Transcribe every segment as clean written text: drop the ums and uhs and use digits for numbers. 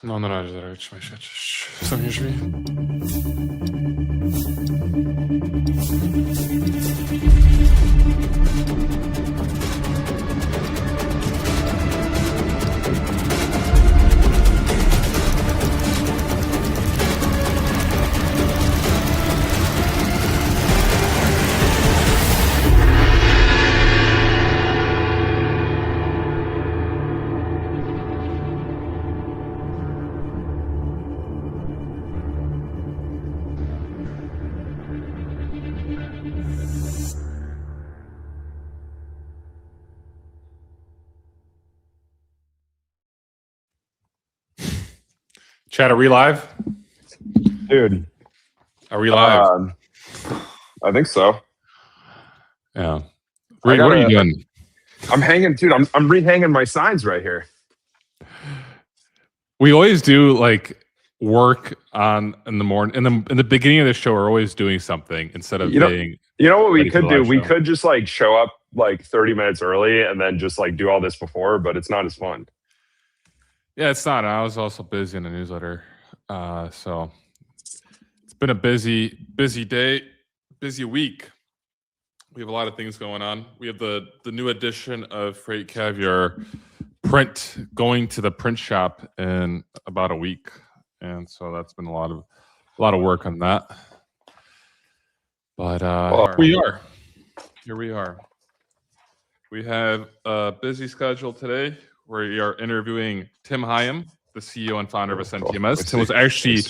No, razie zaraz zamkniesz drzwi. Chat, are we live? Dude. Are we live? I think so. Yeah. Reed, what are you doing? I'm hanging, dude. I'm rehanging my signs right here. We always do like work on in the morning. In the beginning of the show, we're always doing something instead of being. You know what we could do? We show. could just like show up like 30 minutes early and then just like do all this before, but it's not as fun. Yeah, it's not. I was also busy in the newsletter. So it's been a busy day, busy week. We have a lot of things going on. We have the new edition of Freight Caviar print going to the print shop in about a week, and so that's been a lot of work on that. But here we are. We have a busy schedule today. We are interviewing Tim Higham, the CEO and founder of AscendTMS. Tim was actually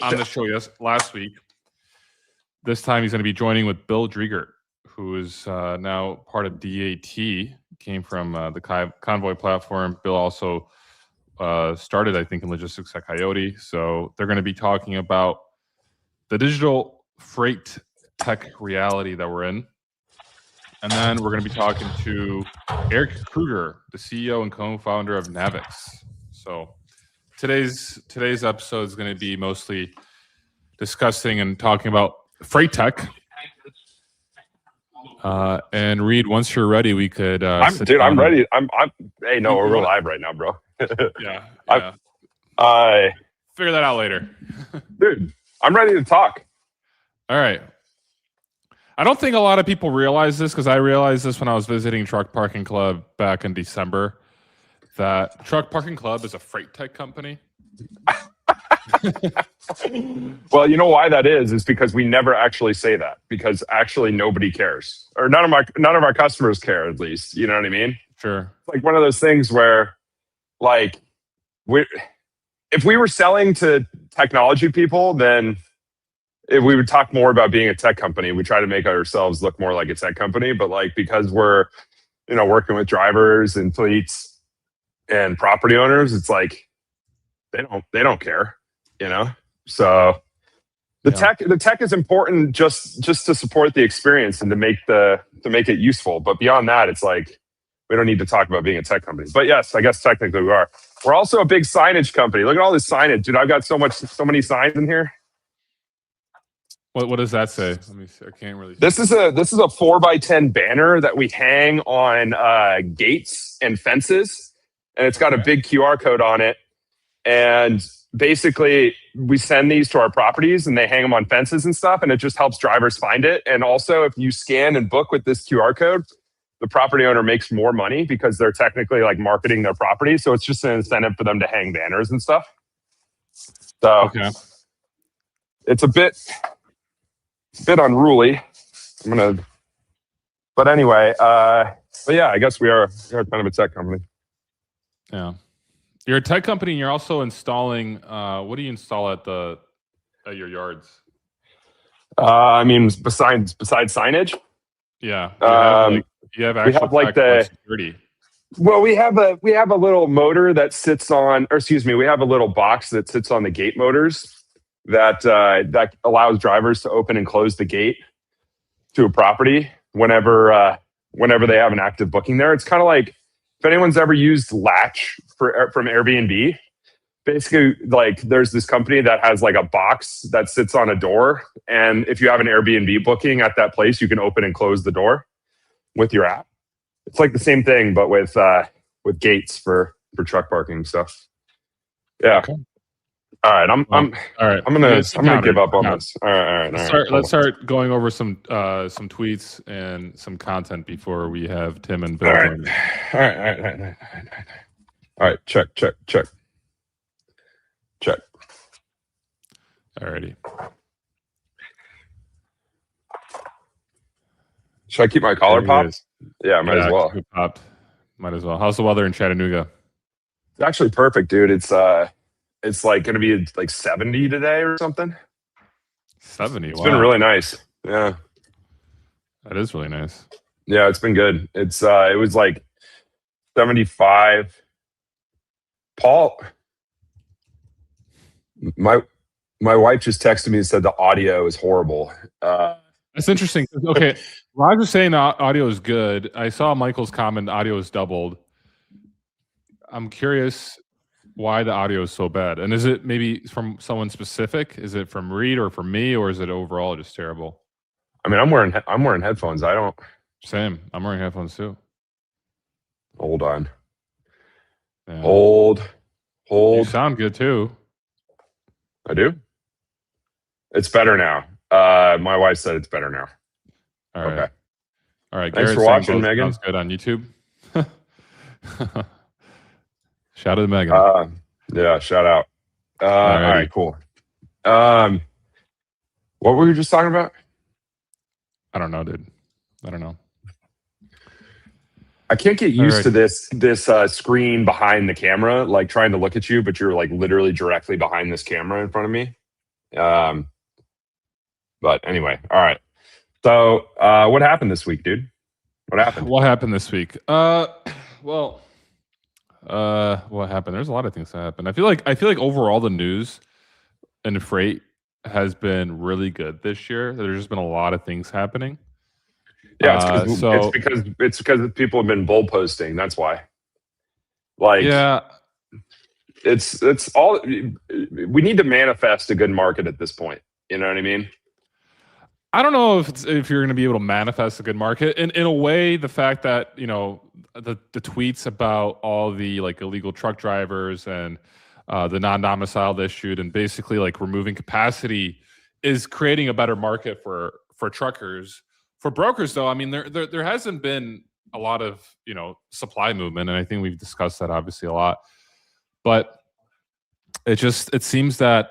on the show last week. This time he's going to be joining with Bill Driegert, who is now part of DAT, came from the Convoy platform. Bill also started, I think, in logistics at Coyote. So they're going to be talking about the digital freight tech reality that we're in. And then we're going to be talking to Eric Krueger, the CEO and co-founder of Navix. So today's episode is going to be mostly discussing and talking about freight tech. And Reed, once you're ready, we could. I'm ready. Hey, no, we're live right now, bro. Yeah. Figure that out later. Dude, I'm ready to talk. All right. I don't think a lot of people realize this, because I realized this when I was visiting Truck Parking Club back in December, that Truck Parking Club is a freight tech company. Well, you know why that is because we never actually say that, because actually nobody cares, or none of our customers care, at least. You know what I mean? Sure. It's like one of those things where, like, if we were selling to technology people, then we would talk more about being a tech company. We try to make ourselves look more like a tech company, but like, because we're, working with drivers and fleets and property owners, it's like they don't care, So the tech is important just to support the experience and to make it useful. But beyond that, it's like we don't need to talk about being a tech company. But yes, I guess technically we are. We're also a big signage company. Look at all this signage, dude. I've got so many signs in here. What does that say? Let me see. I can't really see. This is a 4x10 banner that we hang on gates and fences, and it's got a big QR code on it. And basically, we send these to our properties, and they hang them on fences and stuff, and it just helps drivers find it. And also, if you scan and book with this QR code, the property owner makes more money because they're technically like marketing their property. So it's just an incentive for them to hang banners and stuff. So it's a bit unruly. But anyway, but yeah, I guess we are kind of a tech company. Yeah. You're a tech company, and you're also installing, what do you install at your yards? I mean, besides signage? Yeah. You have security. Well, we have a little motor that sits on, or excuse me, we have a little box that sits on the gate motors that allows drivers to open and close the gate to a property whenever they have an active booking there. It's kind of like, if anyone's ever used Latch from Airbnb, basically, like, there's this company that has like a box that sits on a door, and if you have an Airbnb booking at that place, you can open and close the door with your app. It's like the same thing, but with gates for truck parking stuff. Yeah. Okay. All right. All right. I'm gonna give up on this. All right. Let's start going over some tweets and some content before we have Tim and Bill. All right. All right. Check. Alrighty. Should I keep my collar popped? Yeah, might as well. Keep it popped. Might as well. How's the weather in Chattanooga? It's actually perfect, dude. It's like going to be like 70 today or something. 70. It's been really nice. Yeah. That is really nice. Yeah, it's been good. It was like 75. Paul, my wife just texted me and said the audio is horrible. That's interesting. Okay, Roger's saying the audio is good. I saw Michael's comment, audio is doubled. I'm curious why the audio is so bad. And is it maybe from someone specific? Is it from Reed or from me, or is it overall just terrible? I mean, I'm wearing headphones. Same. I'm wearing headphones too. Hold on. Yeah. Hold. You sound good too. I do? It's better now. My wife said it's better now. All right. Okay. All right. Thanks Garrett's for watching, Megan. Sounds good on YouTube. Shout out to Megan. Yeah, shout out. All right, cool. What were we just talking about? I don't know, dude. I don't know. I can't get used to this screen behind the camera, like trying to look at you, but you're like literally directly behind this camera in front of me. But anyway, all right. So what happened this week, dude? What happened? What happened this week? What happened? There's a lot of things that happened. I feel like overall the news and freight has been really good this year. There's just been a lot of things happening. Yeah, it's because people have been bull posting. That's why. Like, yeah, it's all we need to manifest a good market at this point. You know what I mean? I don't know if you're going to be able to manifest a good market. In a way, the fact that the tweets about all the like illegal truck drivers and the non-domiciled issued and basically like removing capacity is creating a better market for truckers. For brokers, though, I mean, there hasn't been a lot of supply movement, and I think we've discussed that obviously a lot. But it seems that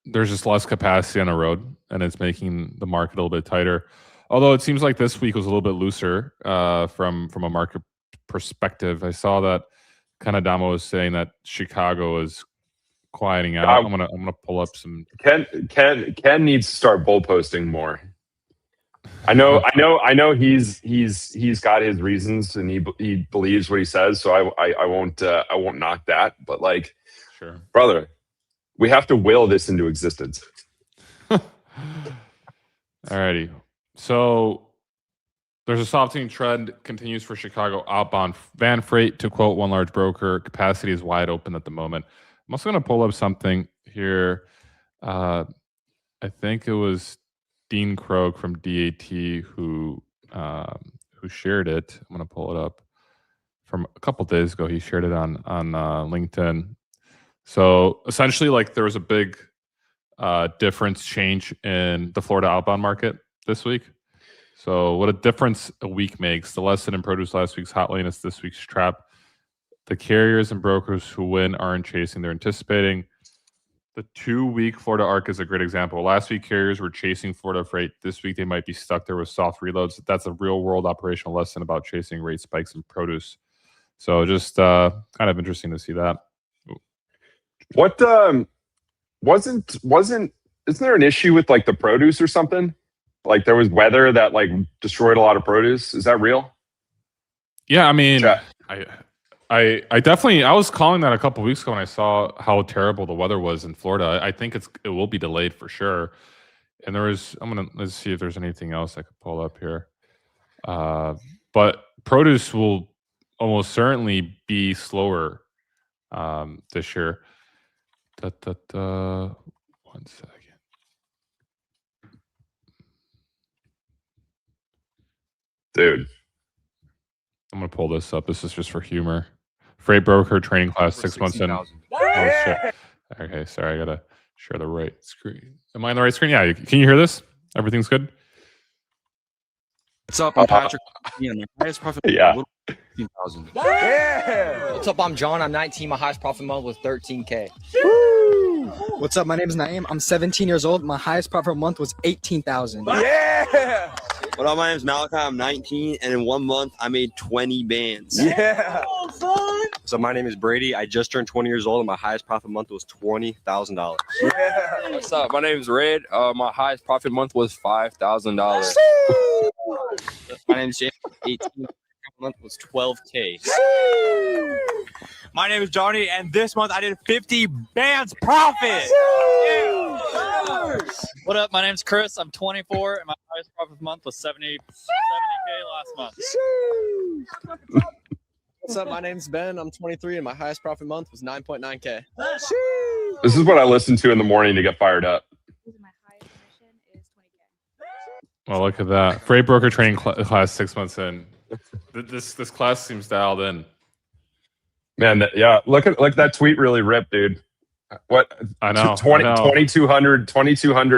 there's just less capacity on the road, and it's making the market a little bit tighter. Although it seems like this week was a little bit looser from a market perspective. I saw that kind of Damo was saying that Chicago is quieting out. I'm gonna pull up some. Ken needs to start bull posting more. I know he's got his reasons and he believes what he says, so I won't knock that, but like, sure, brother, we have to will this into existence. Alrighty. So there's a softening trend continues for Chicago outbound van freight. To quote one large broker, capacity is wide open at the moment. I'm also going to pull up something here. I think it was Dean Krogh from DAT who shared it. I'm going to pull it up from a couple days ago. He shared it on LinkedIn. So essentially, like, there was a big difference change in the Florida outbound market this week. So what a difference a week makes. The lesson in produce last week's hot lane is this week's trap. The carriers and brokers who win aren't chasing, they're anticipating. The 2-week Florida arc is a great example. Last week, carriers were chasing Florida freight. This week, they might be stuck there with soft reloads. That's a real-world operational lesson about chasing rate spikes in produce. So just kind of interesting to see that. What isn't there an issue with like the produce or something? Like there was weather that like destroyed a lot of produce. Is that real? Yeah, I mean, I definitely, I was calling that a couple of weeks ago when I saw how terrible the weather was in Florida. I think it will be delayed for sure. And let's see if there's anything else I could pull up here. But produce will almost certainly be slower this year. One second. Dude. I'm going to pull this up. This is just for humor. Freight broker training class 6 months in. Oh, shit. Okay, sorry, I gotta share the right screen. Am I on the right screen? Yeah, can you hear this? Everything's good? What's up? I'm Patrick. My highest profit Yeah. 15,000. Yeah. What's up? I'm John. I'm 19. My highest profit month was 13K. What's up? My name is Naeem. I'm 17 years old. My highest profit month was 18,000. Yeah. What up? My name is Malachi. I'm 19, and in 1 month, I made 20 bands. Yeah. So my name is Brady. I just turned 20 years old, and my highest profit month was $20,000. Yeah. What's up? My name is Red. My highest profit month was $5,000. My name is James. 18 month was 12K. My name is Johnny, and this month I did 50 bands profit. What up? My name's Chris. I'm 24, and my highest profit month was 70K last month. What's up? My name's Ben. I'm 23, and my highest profit month was 9.9K. This is what I listen to in the morning to get fired up. Well, look at that. Freight broker training class 6 months in. This class seems dialed in. Man, yeah. Look at that tweet really ripped, dude. What? I know. 2,200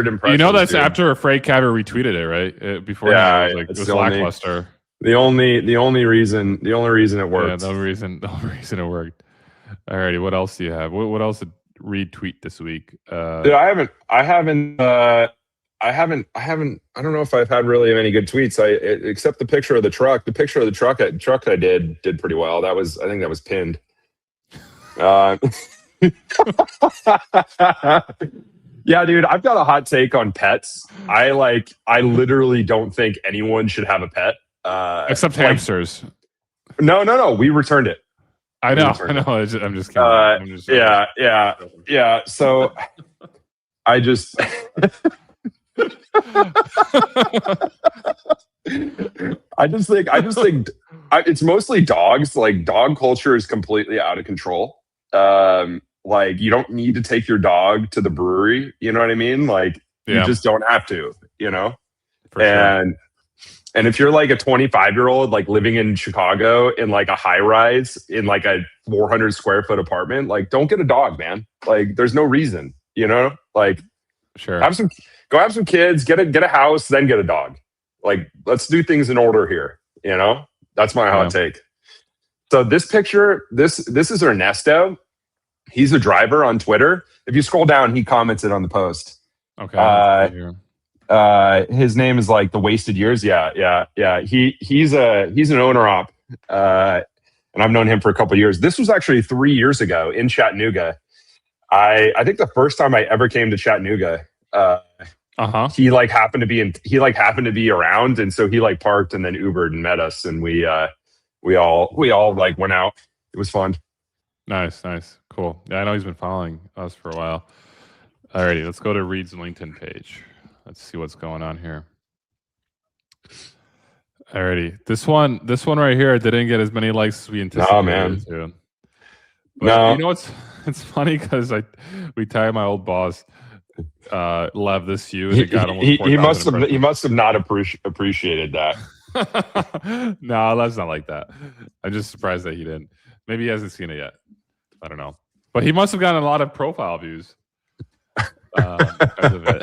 impressions. You know that's dude. After a freight cabber retweeted it, right? Before Yeah, it was lackluster. The only reason it worked. Yeah, the only reason it worked. Alrighty, what else do you have? What else did Reed tweet this week? Dude, I don't know if I've had really any good tweets. Except the picture of the truck. The picture of the truck I did pretty well. I think that was pinned. Yeah, dude, I've got a hot take on pets. I literally don't think anyone should have a pet. Except hamsters. No. We returned it. I know. I'm just kidding. Yeah. So I just I just think it's mostly dogs. Like, dog culture is completely out of control. Like, you don't need to take your dog to the brewery. You know what I mean? Like, you just don't have to. You know. For sure. And if you're like a 25-year-old, like living in Chicago in like a high rise in like a 400 square foot apartment, like, don't get a dog, man. Like, there's no reason. You know, like, sure. Go have some kids, get a house, then get a dog. Like, let's do things in order here. You know, that's my hot take. So this picture, this is Ernesto. He's a driver on Twitter. If you scroll down, he commented on the post. Okay. His name is like The Wasted Years. Yeah. He's an owner op, and I've known him for a couple of years. This was actually 3 years ago in Chattanooga. I think the first time I ever came to Chattanooga. He happened to be around, and so he like parked and then Ubered and met us, and we all like went out. It was fun. Nice, cool. Yeah, I know he's been following us for a while. Alrighty, let's go to Reed's LinkedIn page. Let's see what's going on here. Alrighty, this one right here didn't get as many likes as we anticipated. No, man. No, you know what's? It's funny because we tagged my old boss. Love this you. And it got almost he must have not appreciated that. No, that's not like that. I'm just surprised that he didn't. Maybe he hasn't seen it yet. I don't know, but he must have gotten a lot of profile views. Because of it.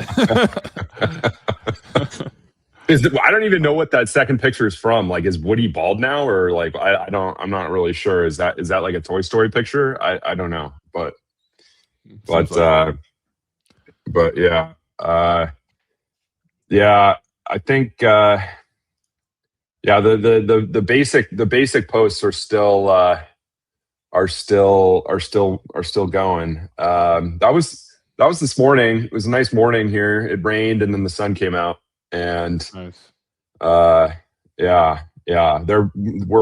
I don't even know what that second picture is from. Like, is Woody bald now, or like I'm not really sure. Is that like a Toy Story picture? I don't know, but yeah, I think the basic posts are still going. That was this morning. It was a nice morning here. It rained and then the sun came out, and nice. We're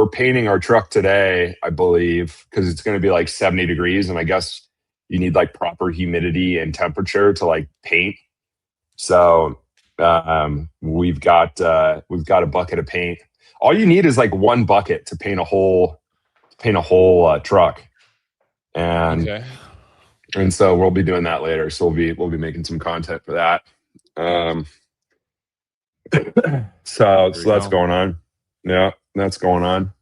painting our truck today, I believe, because it's going to be like 70 degrees, and I guess you need like proper humidity and temperature to like paint. So we've got a bucket of paint. All you need is like one bucket to paint a whole truck, and okay. And so we'll be doing that later. So we'll be making some content for that. So that's going on. Yeah, that's going on.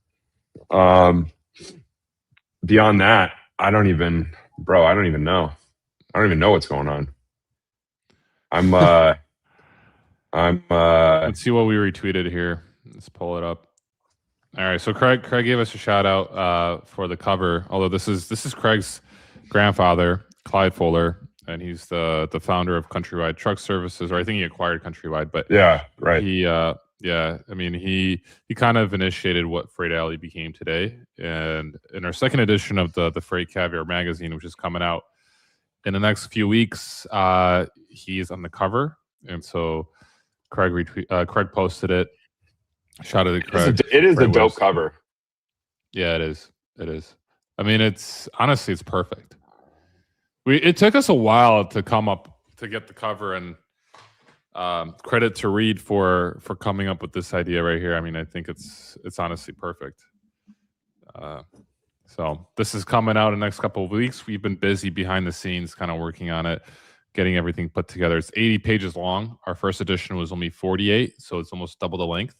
Beyond that, I don't even know. I don't even know what's going on. I'm Let's see what we retweeted here. Let's pull it up. All right, so Craig gave us a shout out for the cover. Although this is Craig's grandfather, Clyde Fuller, and he's the founder of Countrywide Truck Services, or I think he acquired Countrywide. But yeah, right. He I mean he kind of initiated what Freight Alley became today. And in our second edition of the Freight Caviar magazine, which is coming out in the next few weeks, he's on the cover, and so Craig posted it. Shout out to Craig. It is a dope cover. Yeah, it is. It is. I mean, it's honestly, it's perfect. It took us a while to get the cover, and credit to Reed for coming up with this idea right here. I mean, I think it's honestly perfect. So this is coming out in the next couple of weeks. We've been busy behind the scenes, kind of working on it, getting everything put together. It's 80 pages long. Our first edition was only 48, so it's almost double the length.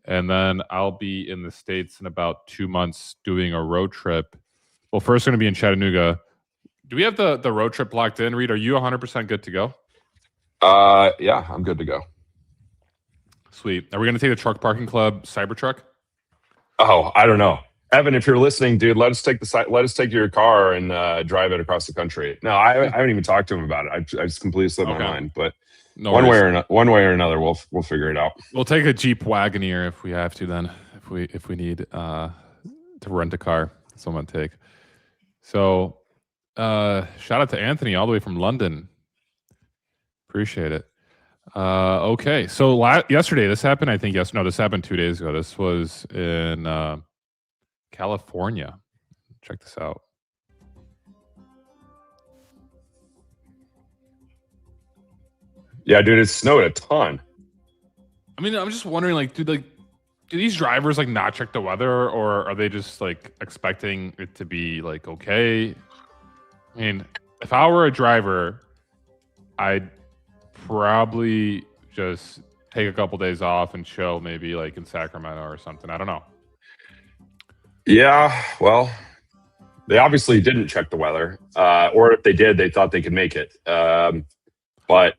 And then I'll be in the States in about 2 months doing a road trip. Well, first, going to be in Chattanooga. Do we have the road trip locked in, Reed? Are you 100% good to go? Yeah, I'm good to go. Sweet. Are we going to take the Truck Parking Club Cybertruck? Oh, I don't know. Evan, if you're listening, dude, let us take your car and drive it across the country. No, I haven't even talked to him about it. I just completely slipped my mind. But one way or another, we'll figure it out. We'll take a Jeep Wagoneer if we have to. Then, if we need to rent a car, someone take. So, shout out to Anthony all the way from London. Appreciate it. Okay, so yesterday this happened. I think this happened 2 days ago. This was in California. Check this out. Yeah, dude, it snowed a ton. I mean, I'm just wondering, do these drivers not check the weather, or are they just expecting it to be okay? I mean, if I were a driver, I'd probably just take a couple days off and chill, maybe in Sacramento or something. I don't know. Yeah, well, they obviously didn't check the weather, or if they did, they thought they could make it. But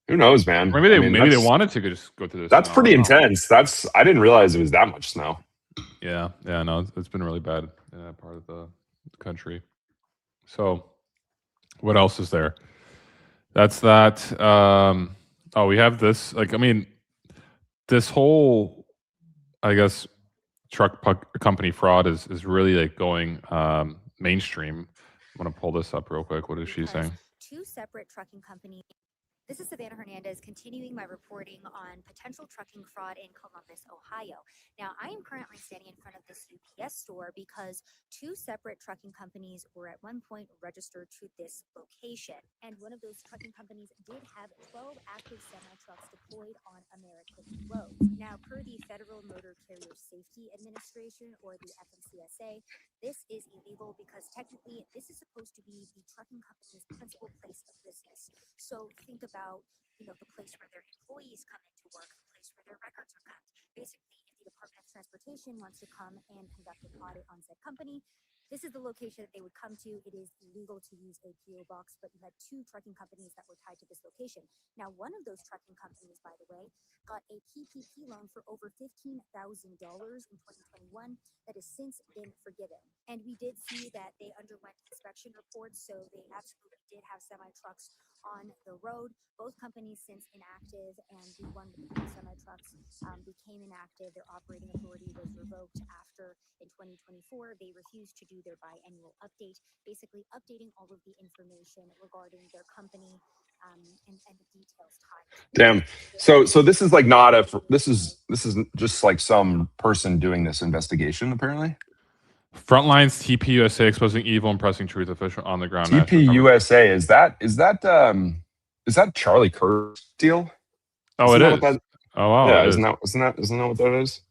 who knows, man? Maybe they wanted to just go through this. That's pretty intense. I didn't realize it was that much snow. Yeah, no, it's been really bad in that part of the country. So, what else is there? That's that. We have this. This whole, I guess, truck company fraud is really going mainstream. I'm gonna pull this up real quick. What is she saying? Two separate trucking companies. This is Savannah Hernandez continuing my reporting on potential trucking fraud in Columbus, Ohio. Now, I am currently standing in front of this UPS store because two separate trucking companies were at one point registered to this location. And one of those trucking companies did have 12 active semi-trucks deployed on American roads. Now, per the Federal Motor Carrier Safety Administration, or the FMCSA, this is illegal because technically this is supposed to be the trucking company's principal place of business. So think about, the place where their employees come into work, the place where their records are kept. Basically, if the Department of Transportation wants to come and conduct an audit on said company, this is the location that they would come to. It is illegal to use a PO box, but you had two trucking companies that were tied to this location. Now, one of those trucking companies, by the way, got a PPP loan for over $15,000 in 2021 that has since been forgiven. And we did see that they underwent inspection reports, so they absolutely did have semi-trucks on the road. Both companies since inactive, and the one with the semi-trucks became inactive. Their operating authority was revoked after, in 2024, they refused to do their biannual update, basically updating all of the information regarding their company and the details tied. Damn. So this is not this is just some person doing this investigation, apparently. Frontlines TPUSA exposing evil and pressing truth, official on the ground. TPUSA, is that Charlie Kirk's deal? Oh, it is. Oh, wow. Yeah, isn't that what that is?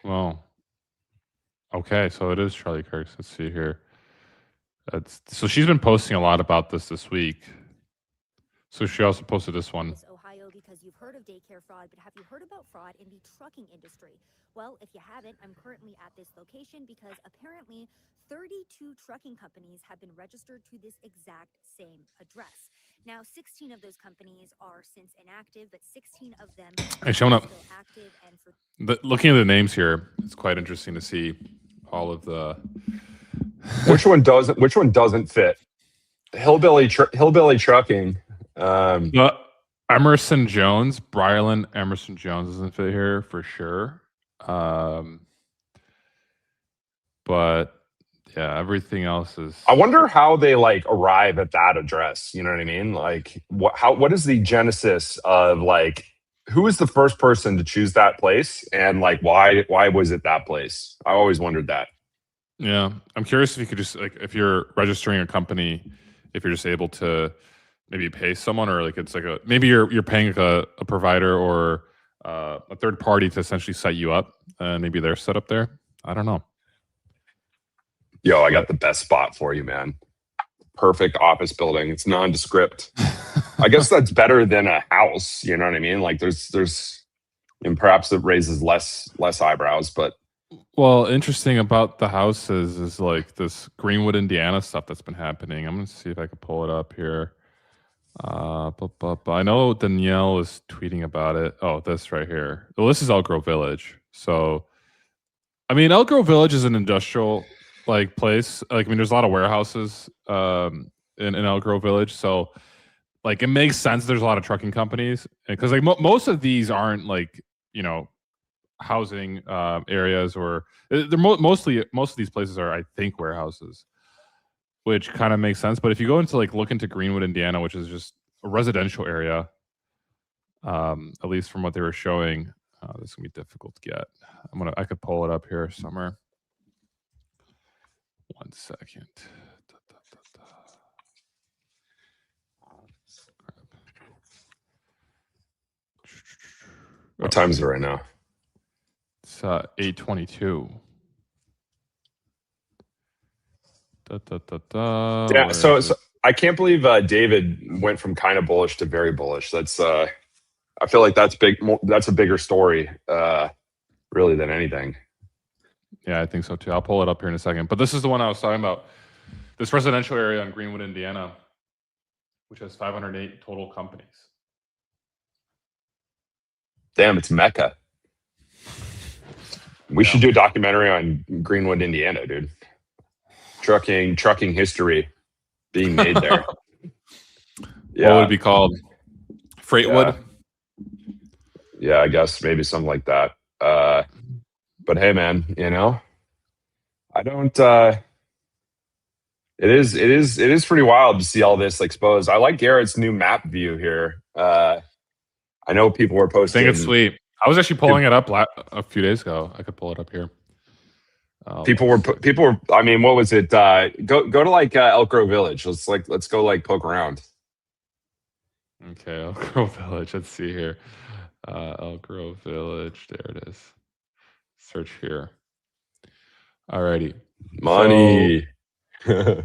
Well, okay, so it is Charlie Kirk's. Let's see here. So she's been posting a lot about this week. So she also posted this one. Ohio, because you've heard of daycare fraud, but have you heard about fraud in the trucking industry? Well, if you haven't, I'm currently at this location because apparently 32 trucking companies have been registered to this exact same address. Now, 16 of those companies are since inactive, but 16 of them Hey, showing are up. still active. And for Looking at the names here, it's quite interesting to see all of the. Which one doesn't fit? Hillbilly trucking. Emerson Jones, Brylan Emerson Jones doesn't fit here for sure. But yeah, everything else is. I wonder how they like arrive at that address. You know what I mean? Like, what is the genesis of like, who was the first person to choose that place, and like, why was it that place? I always wondered that. Yeah, I'm curious if you could just like, if you're registering a company, if you're just able to maybe pay someone, or like it's like maybe you're paying a provider or a third party to essentially set you up, and maybe they're set up there. I don't know. Yo, I got the best spot for you, man. Perfect office building. It's nondescript. I guess that's better than a house. You know what I mean? Like there's, and perhaps it raises less eyebrows, but. Well, interesting about the houses is like this Greenwood, Indiana stuff that's been happening. I'm gonna see if I can pull it up here. But I know Danielle is tweeting about it. Oh, this right here. Well, this is Elk Grove Village. So, I mean, Elk Grove Village is an industrial like place. Like, I mean, there's a lot of warehouses in Elk Grove Village. So, like, it makes sense. There's a lot of trucking companies because like most of these aren't like, you know, housing areas, or they're most of these places are, I think, warehouses, which kind of makes sense. But if you go into like look into Greenwood, Indiana, which is just a residential area, at least from what they were showing, this is gonna be difficult to get. I could pull it up here somewhere. 1 second. What time is it right now? It's 8:22. Yeah, so I can't believe David went from kind of bullish to very bullish. That's I feel like that's big. That's a bigger story, really, than anything. Yeah, I think so too. I'll pull it up here in a second. But this is the one I was talking about. This residential area in Greenwood, Indiana, which has 508 total companies. Damn, it's Mecca. We should do a documentary on Greenwood, Indiana, dude. Trucking history being made there. Yeah. What would it be called? Freightwood? Yeah, I guess maybe something like that. But hey, man, you know, I don't. It is pretty wild to see all this exposed. I like Garrett's new map view here. I know people were posting. I think it's sweet. I was actually pulling it up a few days ago. I could pull it up here. People were. I mean, what was it? Go to like Elk Grove Village. Let's go like poke around. Okay, Elk Grove Village. Let's see here. Elk Grove Village. There it is. Search here. Alrighty. Money. So,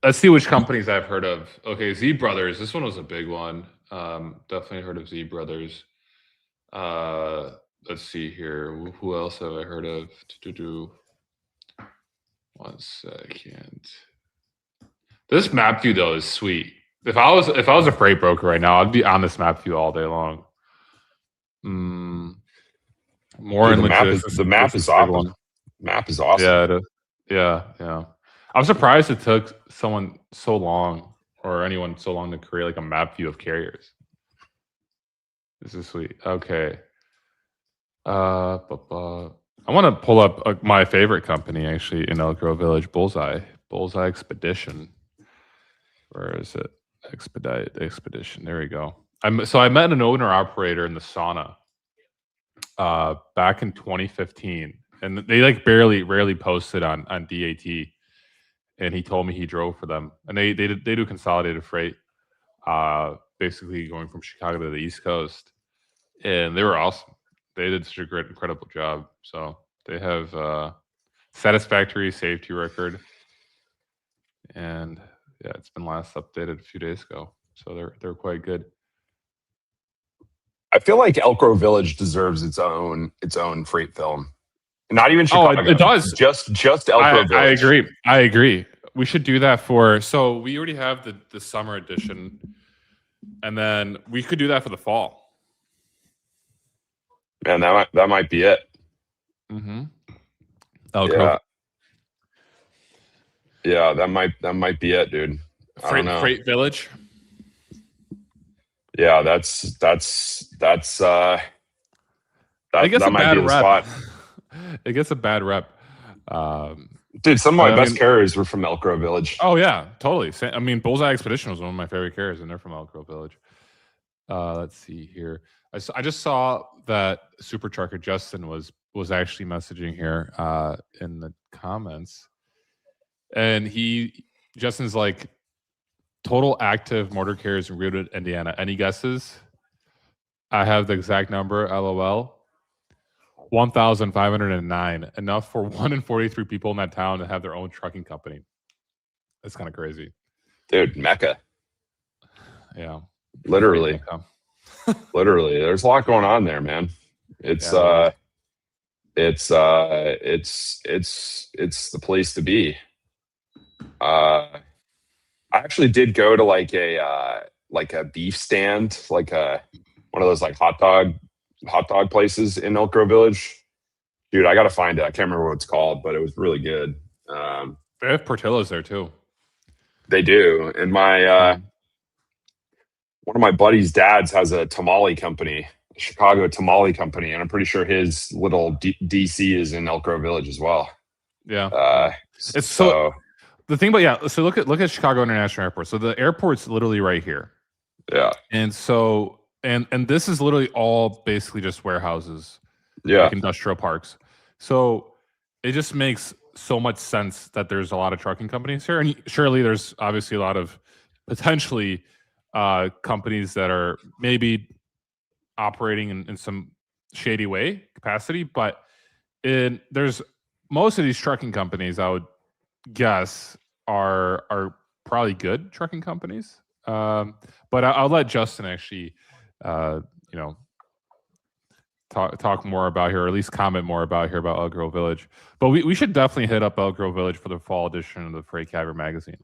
let's see which companies I've heard of. Okay, Z Brothers. This one was a big one. Definitely heard of Z Brothers. Let's see here. Who else have I heard of? 1 second. This map view though is sweet. If I was a freight broker right now, I'd be on this map view all day long. More Dude, in the map is awesome. Map is awesome. Yeah, it is. Yeah. I'm surprised it took someone so long, or anyone so long, to create like a map view of carriers. This is sweet. Okay. I want to pull up my favorite company actually in Elk Grove Village, Bullseye Expedition. Where is it? Expedition. There we go. I met an owner operator in the sauna back in 2015, and they like rarely posted on DAT. And he told me he drove for them, and they do consolidated freight, basically going from Chicago to the East Coast, and they were awesome. They did such a great, incredible job. So they have satisfactory safety record, and yeah, it's been last updated a few days ago. So they're quite good. I feel like Elk Grove Village deserves its own freight film. Not even Chicago. Oh, it does. Just Elk Grove Village. I agree. We should do that for. So we already have the summer edition, and then we could do that for the fall. Man, that might be it. Mm-hmm. Yeah, that might be it, dude. I don't know. Freight Village. Yeah, that's I guess that might be the spot. It gets a bad rep. Dude, some of my best carriers were from Elk Grove Village. Oh yeah, totally. I mean, Bullseye Expedition was one of my favorite carriers, and they're from Elk Grove Village. Let's see here. I just saw that Super Trucker Justin was actually messaging here in the comments, and Justin's like, total active motor carriers in Greenwood, Indiana. Any guesses? I have the exact number. LOL. 1,509. Enough for 1 in 43 people in that town to have their own trucking company. That's kind of crazy, dude. Mecca. Yeah. Literally. Literally. There's a lot going on there, man. It's the place to be. I actually did go to like a beef stand, like one of those like hot dog places in Elk Grove Village. Dude, I gotta find it. I can't remember what it's called, but it was really good. They have Portillo's there too. They do. And my one of my buddy's dads has a tamale company, a Chicago tamale company, and I'm pretty sure his little DC is in Elk Grove Village as well. Yeah. It's so the thing about so look at Chicago International Airport. So the airport's literally right here. Yeah. And so and this is literally all basically just warehouses. Yeah. Like industrial parks. So it just makes so much sense that there's a lot of trucking companies here. And surely there's obviously a lot of potentially companies that are maybe operating in some shady way capacity, but there's most of these trucking companies, I would guess, are probably good trucking companies. But I'll let Justin actually talk more about here, or at least comment more about here about Elk Grove Village. But we should definitely hit up Elk Grove Village for the fall edition of the Freight Caber magazine.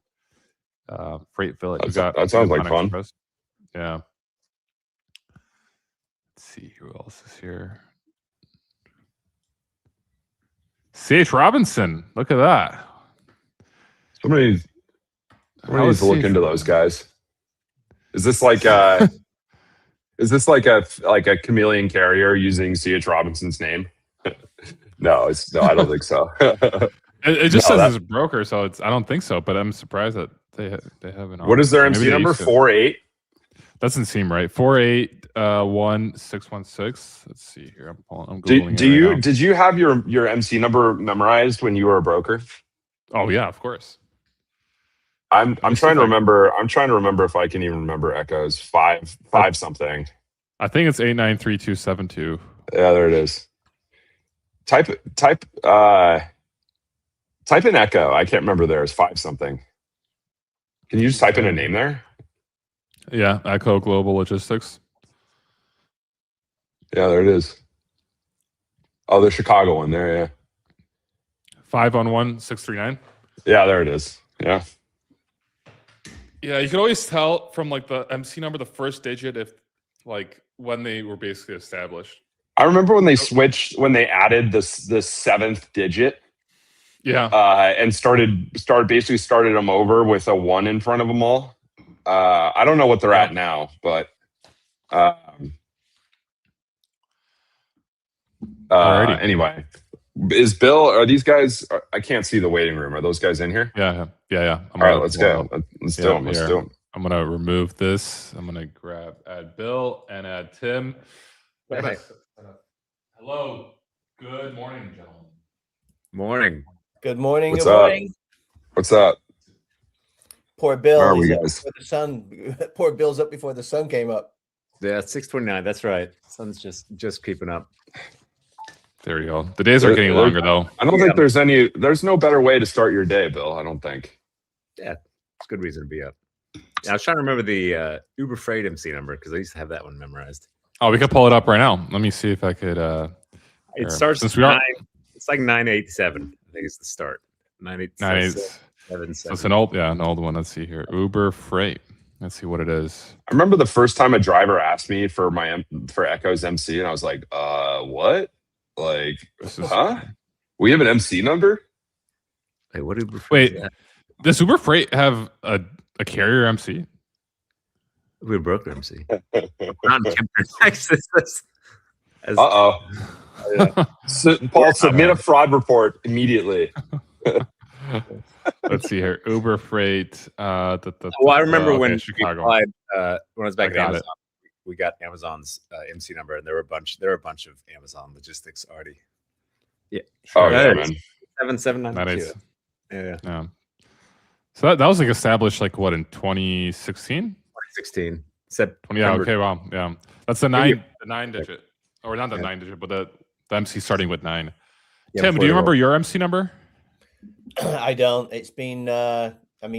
Freight Village. That sounds like fun. Express. Yeah. Let's see who else is here. C.H. Robinson. Look at that. Somebody needs to look into those guys. Is this like a chameleon carrier using C.H. Robinson's name? No, I don't think so. It just says it's a broker, so I don't think so. But I'm surprised that they have an. What is their MC number? 48. Doesn't seem right. 4811616. Let's see here. I'm googling. Did you have your MC number memorized when you were a broker? Oh yeah, of course. I'm trying to remember. I'm trying to remember if I can even remember Echo's five something. I think it's 893272. Yeah, there it is. Type in Echo. I can't remember theirs. 5 something. Can you just type in a name there? Yeah, Echo Global Logistics. Yeah, there it is. Oh, the Chicago one there, yeah. 511639. Yeah, there it is. Yeah. Yeah, you can always tell from like the MC number, the first digit, if like when they were basically established. I remember when they switched, when they added this 7th digit. Yeah. And started them over with a 1 in front of them all. I don't know what they're at now, but anyway, is Bill? Are these guys? I can't see the waiting room. Are those guys in here? Yeah. All right, let's go. Let's do them. Let's do them. I'm gonna remove this. I'm gonna add Bill and add Tim. Hey. Hello. Good morning, gentlemen. Morning. Good morning. What's good up? morning. What's up? Poor Bill. How are we, he's up guys? before the sun. Poor Bill's up before the sun came up. Yeah, it's 6:29. That's right. Sun's just creeping up. There you go. The days are getting longer, though. I don't think there's no better way to start your day, Bill. I don't think. Yeah, it's a good reason to be up. Yeah, I was trying to remember the Uber Freight MC number because I used to have that one memorized. Oh, we could pull it up right now. Let me see if I could. It starts since at we are 9. It's like 987. I think it's the start. 987. So it's an old one. Let's see here. Uber Freight. Let's see what it is. I remember the first time a driver asked me for Echo's MC, and I was like, what? Like, huh? We have an MC number? Hey, what Uber Freight? Wait, does Uber Freight have a carrier MC? We have broker MC. Not in Texas. Uh-oh. So, Paul, submit a fraud report immediately. Let's see here. Uber Freight. Well, I remember when Chicago. when I was back at got Amazon, we got Amazon's MC number, and there were a bunch of Amazon logistics already. Yeah. Oh, yeah, man. 7792. Yeah. So that was like established like what in 2016? 2016. Yeah. Okay. Wow. Yeah. That's the nine digit, or not the 9 digit, but the MC starting with 9. Yeah, Tim, do you remember your MC number? I don't. It's been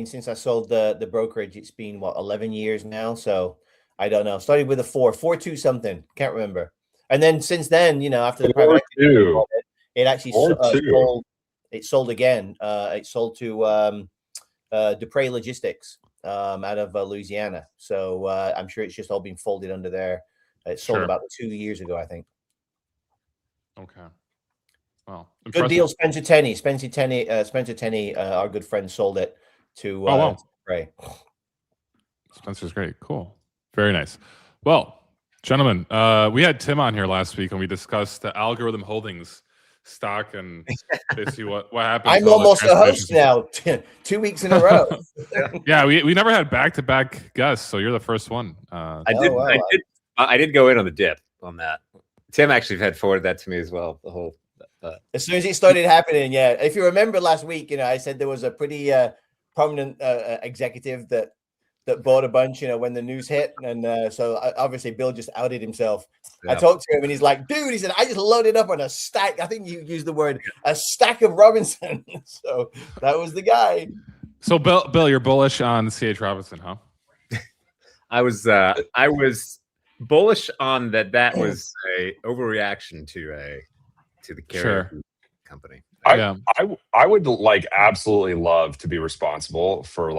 since I sold the brokerage, it's been 11 years now. So I don't know. Started with a 4.42 something. Can't remember. And then since then, after the private equity, it actually sold. It sold again. It sold to Dupre Logistics out of Louisiana. So I'm sure it's just all been folded under there. It sold about 2 years ago, I think. Okay. Well, good deal, Spencer Tenney. Spencer Tenney, our good friend, sold it to Ray. Spencer's great. Cool. Very nice. Well, gentlemen, we had Tim on here last week and we discussed the Algorithm Holdings stock and basically what happened. I'm almost a host now. 2 weeks in a row. Yeah, we never had back-to-back guests, so you're the first one. I did go in on the dip on that. Tim actually had forwarded that to me as well. The whole. As soon as it started happening, yeah. If you remember last week, I said there was a pretty prominent executive that bought a bunch, when the news hit, and so obviously Bill just outed himself. Yeah. I talked to him, and he's like, "Dude," he said, "I just loaded up on a stack." I think you used the word a stack of Robinson. So that was the guy. So Bill, you're bullish on CH Robinson, huh? I was bullish on that. That was a overreaction to the carrier company. I would absolutely love to be responsible for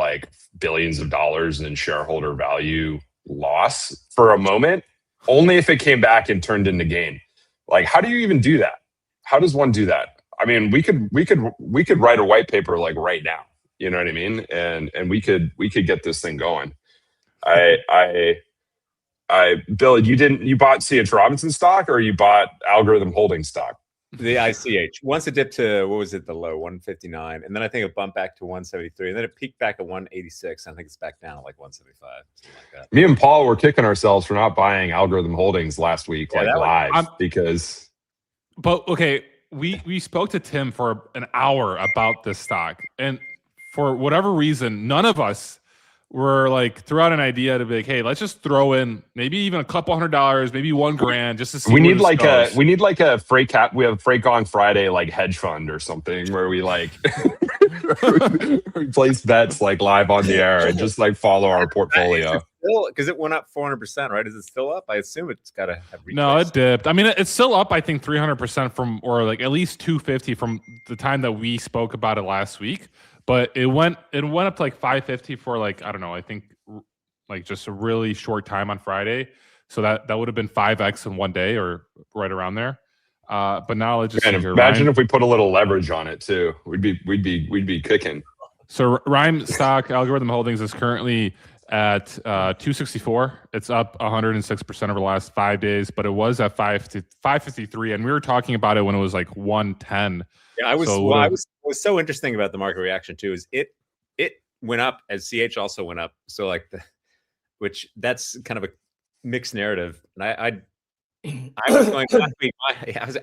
billions of dollars in shareholder value loss for a moment, only if it came back and turned into gain. How do you even do that? How does one do that? I mean, we could write a white paper right now. You know what I mean? And we could get this thing going. Bill, you bought CH Robinson stock or you bought Algorithm Holdings stock? The ICH. Once it dipped to, what was it, the low, 159, and then I think it bumped back to 173, and then it peaked back at 186. I think it's back down at 175, something like that. Me and Paul were kicking ourselves for not buying Algorithm Holdings last week, live, because. But okay, we spoke to Tim for an hour about this stock, and for whatever reason, none of us were threw out an idea to be hey, let's just throw in maybe even a couple $100, maybe $1,000 just to see. We need a freight cap. We have Freight Gong Friday hedge fund or something where we we place bets live on the air and just follow our portfolio. Because it went up 400%, right? Is it still up? I assume it's got to have retraced. No, it dipped. I mean, it's still up. I think 300% from, or at least 250 from the time that we spoke about it last week. But it went up to 550 for I don't know, I think just a really short time on Friday. So that would have been 5x in one day or right around there. But now let's just imagine if we put a little leverage on it too. We'd be kicking. So Rhyme stock Algorithm Holdings is currently at 264. It's up 106% over the last 5 days, but it was at 553, and we were talking about it when it was 110. Yeah, was so interesting about the market reaction too is it went up as CH also went up. So which that's kind of a mixed narrative. And I was going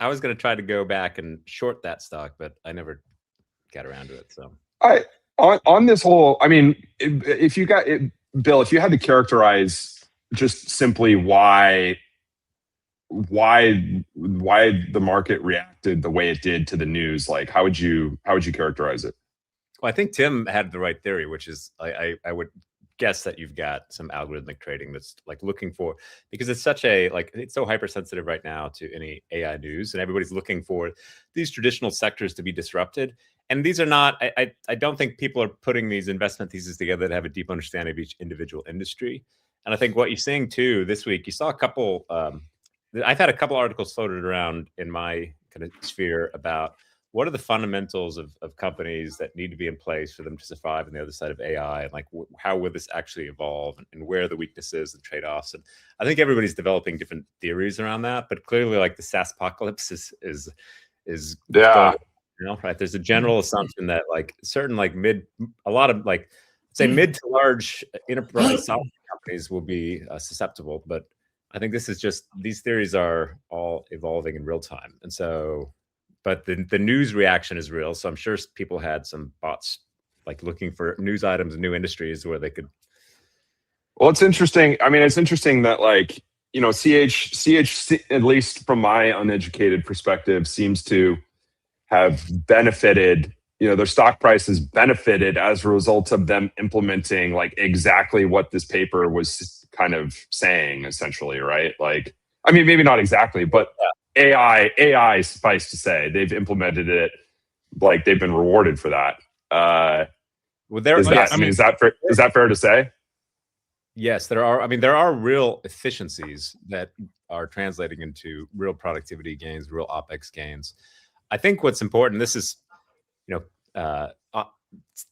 I was going to try to go back and short that stock, but I never got around to it. So on this whole, I mean, if you got it, Bill, if you had to characterize just simply why the market reacted the way it did to the news, how would you characterize it? Well, I think Tim had the right theory, which is I would guess that you've got some algorithmic trading that's like looking for, because it's such a it's so hypersensitive right now to any AI news, and everybody's looking for these traditional sectors to be disrupted. And these are not, I don't think people are putting these investment theses together that have a deep understanding of each individual industry. And I think what you're seeing too this week, you saw a couple, I've had a couple articles floated around in my kind of sphere about what are the fundamentals of companies that need to be in place for them to survive on the other side of AI, and like how will this actually evolve, and where are the weaknesses and trade-offs. And I think everybody's developing different theories around that, but clearly like the SaaS apocalypse is Yeah. right. There's a general assumption that like certain like a lot of like say mid to large enterprise software companies will be susceptible, but I think this is just, these theories are all evolving in real time. And so, but the news reaction is real. So I'm sure people had some bots like looking for news items in new industries where they could. Well, it's interesting. I mean, it's interesting that like, you know, CH, at least from my uneducated perspective, seems to have benefited, you know, their stock price has benefited as a result of them implementing like exactly what this paper was kind of saying, essentially, right? Like, I mean, maybe not exactly, but AI, suffice to say, they've implemented it, like they've been rewarded for that. Well, there is that fair to say? Yes, there are. I mean, there are real efficiencies that are translating into real productivity gains, real OpEx gains. I think what's important, this is, you know,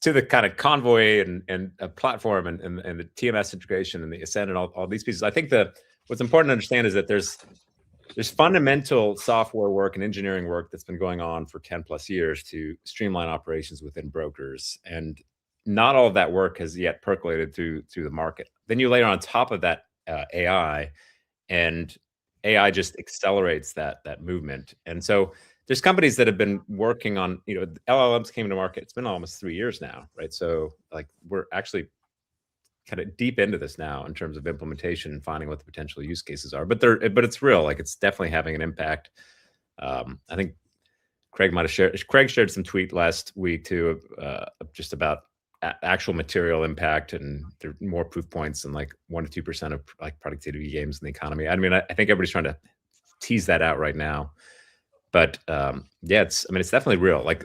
to the kind of Convoy and a platform and the TMS integration and the Ascend and all these pieces. I think what's important to understand is that there's fundamental software work and engineering work that's been going on for 10 plus years to streamline operations within brokers. And not all of that work has yet percolated through the market. Then you layer on top of that AI, and AI just accelerates that movement. And so there's companies that have been working on, you know, LLMs came to market. It's been almost 3 years now, right? So like we're actually kind of deep into this now in terms of implementation and finding what the potential use cases are. But it's real. Like it's definitely having an impact. I think Craig shared some tweet last week too, just about actual material impact, and there are more proof points than like 1 to 2% of like productivity gains in the economy. I mean, I think everybody's trying to tease that out right now. But yeah, it's definitely real. Like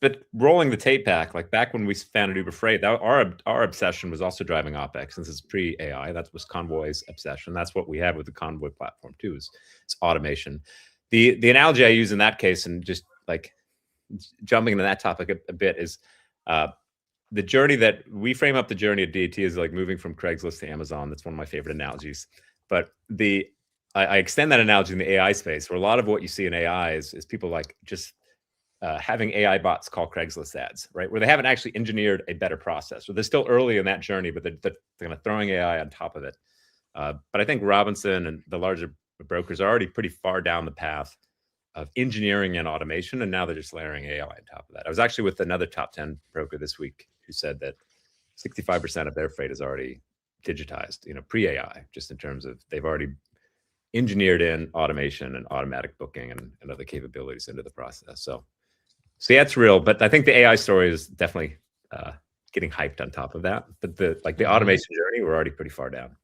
but rolling the tape back, like back when we founded Uber Freight, our obsession was also driving OpEx. This is pre-AI. That was Convoy's obsession. That's what we have with the Convoy platform too, is automation. The analogy I use in that case, and just like jumping into that topic a bit, is the journey that we frame up the journey of DAT is like moving from Craigslist to Amazon. That's one of my favorite analogies. But I extend that analogy in the AI space, where a lot of what you see in AI is people like just having AI bots call Craigslist ads, right? Where they haven't actually engineered a better process. So they're still early in that journey, but they're kind of throwing AI on top of it. But I think Robinson and the larger brokers are already pretty far down the path of engineering and automation, and now they're just layering AI on top of that. I was actually with another top 10 broker this week who said that 65% of their freight is already digitized, you know, pre-AI, just in terms of they've already engineered in automation and automatic booking and other capabilities into the process. So yeah, it's real, but I think the AI story is definitely getting hyped on top of that. But the automation journey, we're already pretty far down.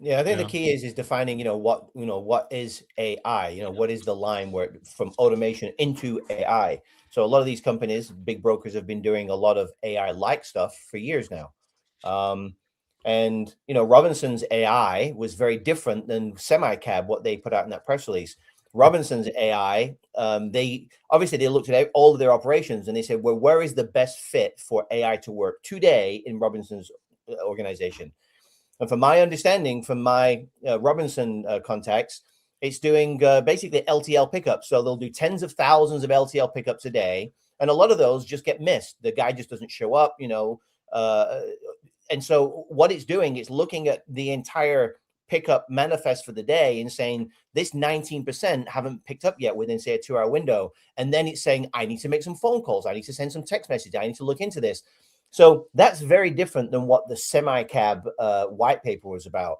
Yeah, I think the key is defining, what is AI? What is the line where from automation into AI? So a lot of these companies, big brokers, have been doing a lot of AI-like stuff for years now. And Robinson's AI was very different than SemiCab, what they put out in that press release. Robinson's AI, they looked at all of their operations and they said, well, where is the best fit for AI to work today in Robinson's organization? And from my understanding, from my Robinson contacts, it's doing basically LTL pickups. So they'll do tens of thousands of LTL pickups a day. And a lot of those just get missed. The guy just doesn't show up, and so what it's doing is looking at the entire pickup manifest for the day and saying this 19% haven't picked up yet within, say, a 2-hour window. And then it's saying, I need to make some phone calls. I need to send some text messages. I need to look into this. So that's very different than what the SemiCab white paper was about.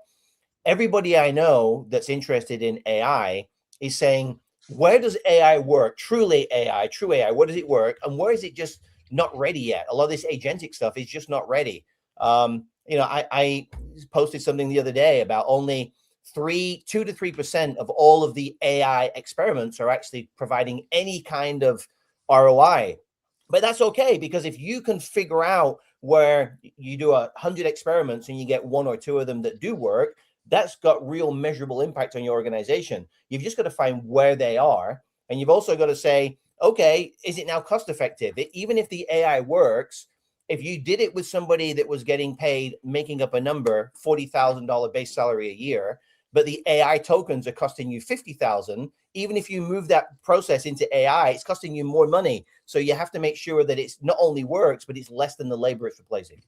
Everybody I know that's interested in AI is saying, where does AI work? Truly AI, true AI, where does it work? And where is it just not ready yet? A lot of this agentic stuff is just not ready. You know, I posted something the other day about only 2 to 3% of all of the AI experiments are actually providing any kind of ROI. But that's okay, because if you can figure out where you do 100 experiments and you get 1 or 2 of them that do work, that's got real measurable impact on your organization. You've just got to find where they are. And you've also got to say, okay, is it now cost effective? Even if the AI works, if you did it with somebody that was getting paid, making up a number, $40,000 base salary a year, but the AI tokens are costing you 50,000, even if you move that process into AI, it's costing you more money. So you have to make sure that it's not only works, but it's less than the labor it's replacing.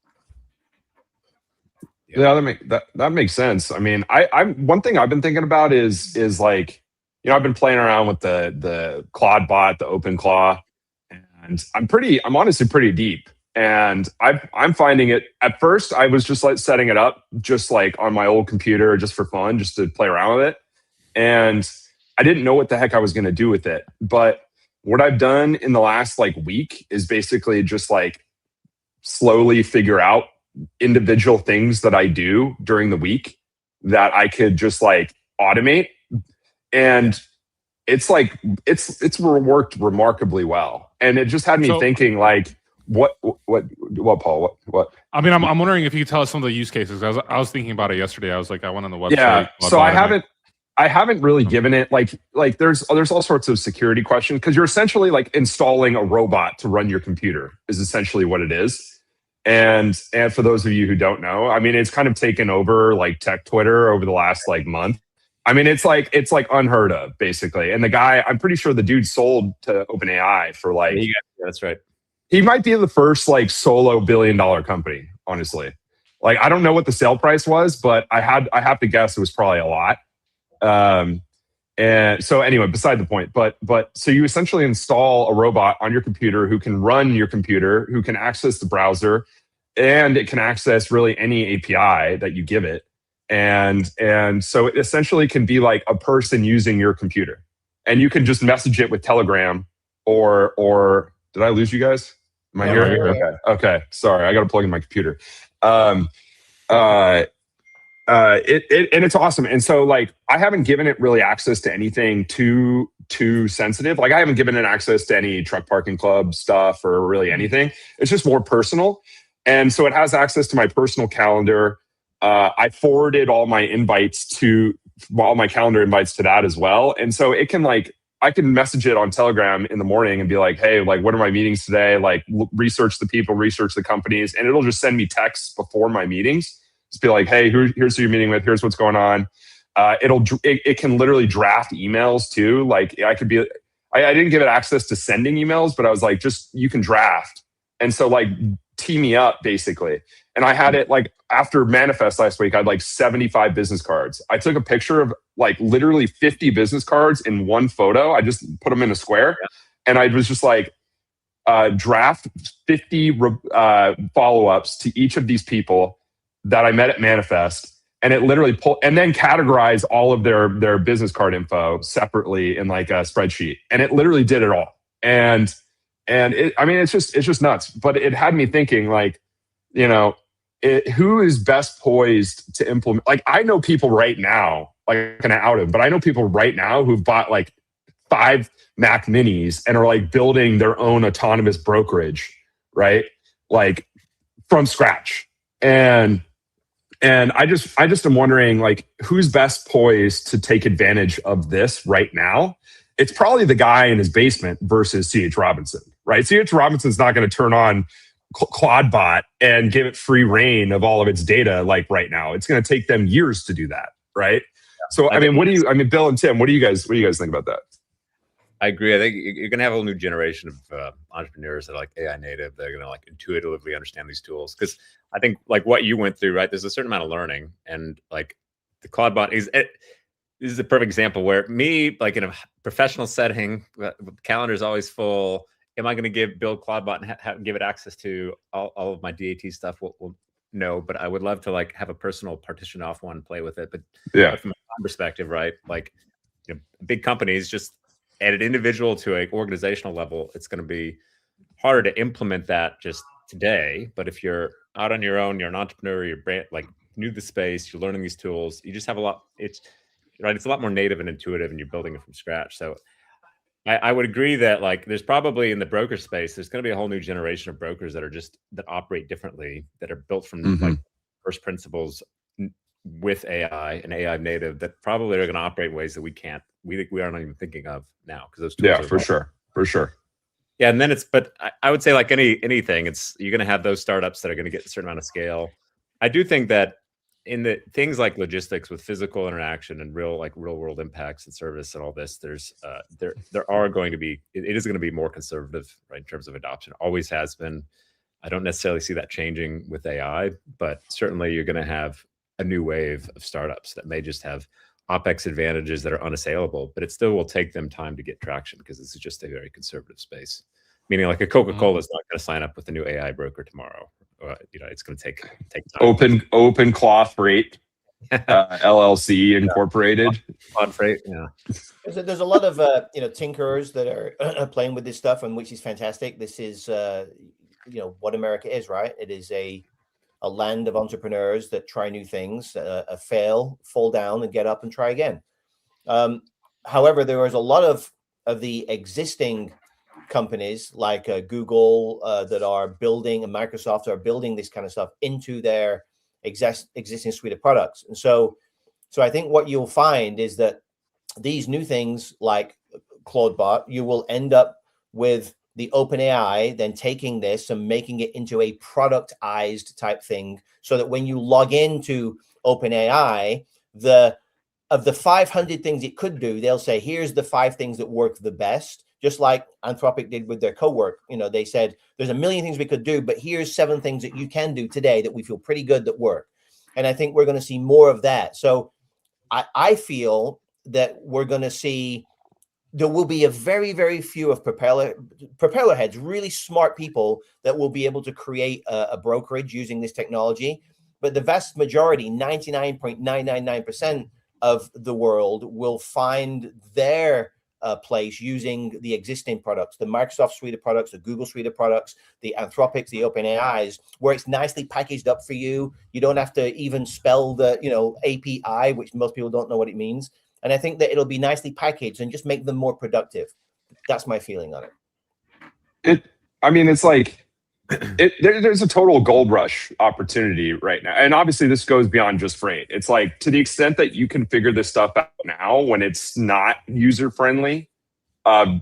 Yeah, that makes sense. I mean, I'm one thing I've been thinking about is like, you know, I've been playing around with the Claude bot, the OpenClaw, and I'm honestly pretty deep. And I'm finding it, at first I was just like setting it up just like on my old computer just for fun, just to play around with it. And I didn't know what the heck I was going to do with it. But what I've done in the last like week is basically just like slowly figure out individual things that I do during the week that I could just like automate. And it's like, it's worked remarkably well. And it just had me thinking like, what, Paul? What? I mean, I'm wondering if you could tell us some of the use cases. I was thinking about it yesterday. I was like, I went on the website. Yeah. So I haven't really given it like there's all sorts of security questions, because you're essentially like installing a robot to run your computer is essentially what it is. And for those of you who don't know, I mean, it's kind of taken over like tech Twitter over the last like month. I mean, it's like unheard of basically. And the guy, I'm pretty sure the dude sold to OpenAI for like, yeah, that's right. He might be the first like solo $1 billion company, honestly. Like, I don't know what the sale price was, but I have to guess it was probably a lot. And so anyway, beside the point, but so you essentially install a robot on your computer who can run your computer, who can access the browser, and it can access really any API that you give it. And so it essentially can be like a person using your computer, and you can just message it with Telegram or did I lose you guys? Am I here? Okay. Sorry, I got to plug in my computer. And it's awesome. And so like, I haven't given it really access to anything too sensitive. Like, I haven't given it access to any truck parking club stuff or really anything. It's just more personal. And so it has access to my personal calendar. I forwarded all my calendar invites to that as well. And so it can like, I can message it on Telegram in the morning and be like, hey, like, what are my meetings today? Like, research the people, research the companies. And it'll just send me texts before my meetings. Just be like, hey, here's who you're meeting with. Here's what's going on. It can literally draft emails too. Like, I didn't give it access to sending emails, but I was like, just, you can draft. And so like, tee me up basically. And I had it like, after Manifest last week, I had like 75 business cards. I took a picture of like literally 50 business cards in one photo. I just put them in a square. And I was just like, draft 50 follow-ups to each of these people that I met at Manifest. And it literally and then categorize all of their business card info separately in like a spreadsheet. And it literally did it all. And it's just nuts. But it had me thinking like, you know, who is best poised to implement? Like, I know people right now, like, can I out him, but I know people right now who've bought like 5 Mac Minis and are like building their own autonomous brokerage, right? Like, from scratch. And I just am wondering, like, who's best poised to take advantage of this right now? It's probably the guy in his basement versus C.H. Robinson, right? C.H. Robinson's not going to turn on Claudebot and give it free reign of all of its data like right now. It's going to take them years to do that, right? Yeah. So I mean, Bill and Tim, what do you guys think about that? I agree. I think you're going to have a whole new generation of entrepreneurs that are like AI native. They're going to like intuitively understand these tools, because I think like what you went through, right? There's a certain amount of learning, and like the Claudebot this is a perfect example where me, like in a professional setting, the calendar is always full. Am I going to build Claudebot and give it access to all of my DAT stuff? Well, no, but I would love to like have a personal partition off one, play with it. But yeah, from a perspective, right? Like, you know, big companies, just at an individual to an organizational level, it's going to be harder to implement that just today. But if you're out on your own, you're an entrepreneur, you're brand, like new to the space, you're learning these tools, you just have a lot. It's right. It's a lot more native and intuitive, and you're building it from scratch. So I would agree that like there's probably in the broker space, there's going to be a whole new generation of brokers that are just that operate differently, that are built from like first principles with AI and AI native that probably are going to operate in ways that we aren't even thinking of now because those tools are for sure. Yeah, and then but I would say like anything, you're going to have those startups that are going to get a certain amount of scale. I do think that in the things like logistics with physical interaction and real world impacts and service and all this, there are going to be it is going to be more conservative, right, in terms of adoption. Always has been. I don't necessarily see that changing with AI, but certainly you're going to have a new wave of startups that may just have OpEx advantages that are unassailable, but it still will take them time to get traction because this is just a very conservative space. Meaning like a Coca-Cola is not going to sign up with a new AI broker tomorrow. It's going to take time. Open Cloth Freight, LLC Incorporated. Cloth Freight, yeah. There's a lot of tinkerers that are playing with this stuff, and which is fantastic. This is what America is, right? It is a land of entrepreneurs that try new things, fail, fall down, and get up and try again. However, there is a lot of the existing companies like Google that are building, and Microsoft are building this kind of stuff into their existing suite of products. And so I think what you'll find is that these new things like Claudebot, you will end up with the OpenAI then taking this and making it into a productized type thing, so that when you log into OpenAI, of the 500 things it could do, they'll say, here's the 5 things that work the best. Just like Anthropic did with their co-work. They said, there's a million things we could do, but here's 7 things that you can do today that we feel pretty good that work. And I think we're going to see more of that. So I feel that we're going to see, there will be a very, very few of propeller heads, really smart people that will be able to create a brokerage using this technology. But the vast majority, 99.999% of the world, will find their place using the existing products, the Microsoft suite of products, the Google suite of products, the Anthropics, the OpenAIs, where it's nicely packaged up for you. You don't have to even spell the API, which most people don't know what it means. And I think that it'll be nicely packaged and just make them more productive. That's my feeling on it. It's like there's a total gold rush opportunity right now. And obviously this goes beyond just freight. It's like, to the extent that you can figure this stuff out now when it's not user friendly,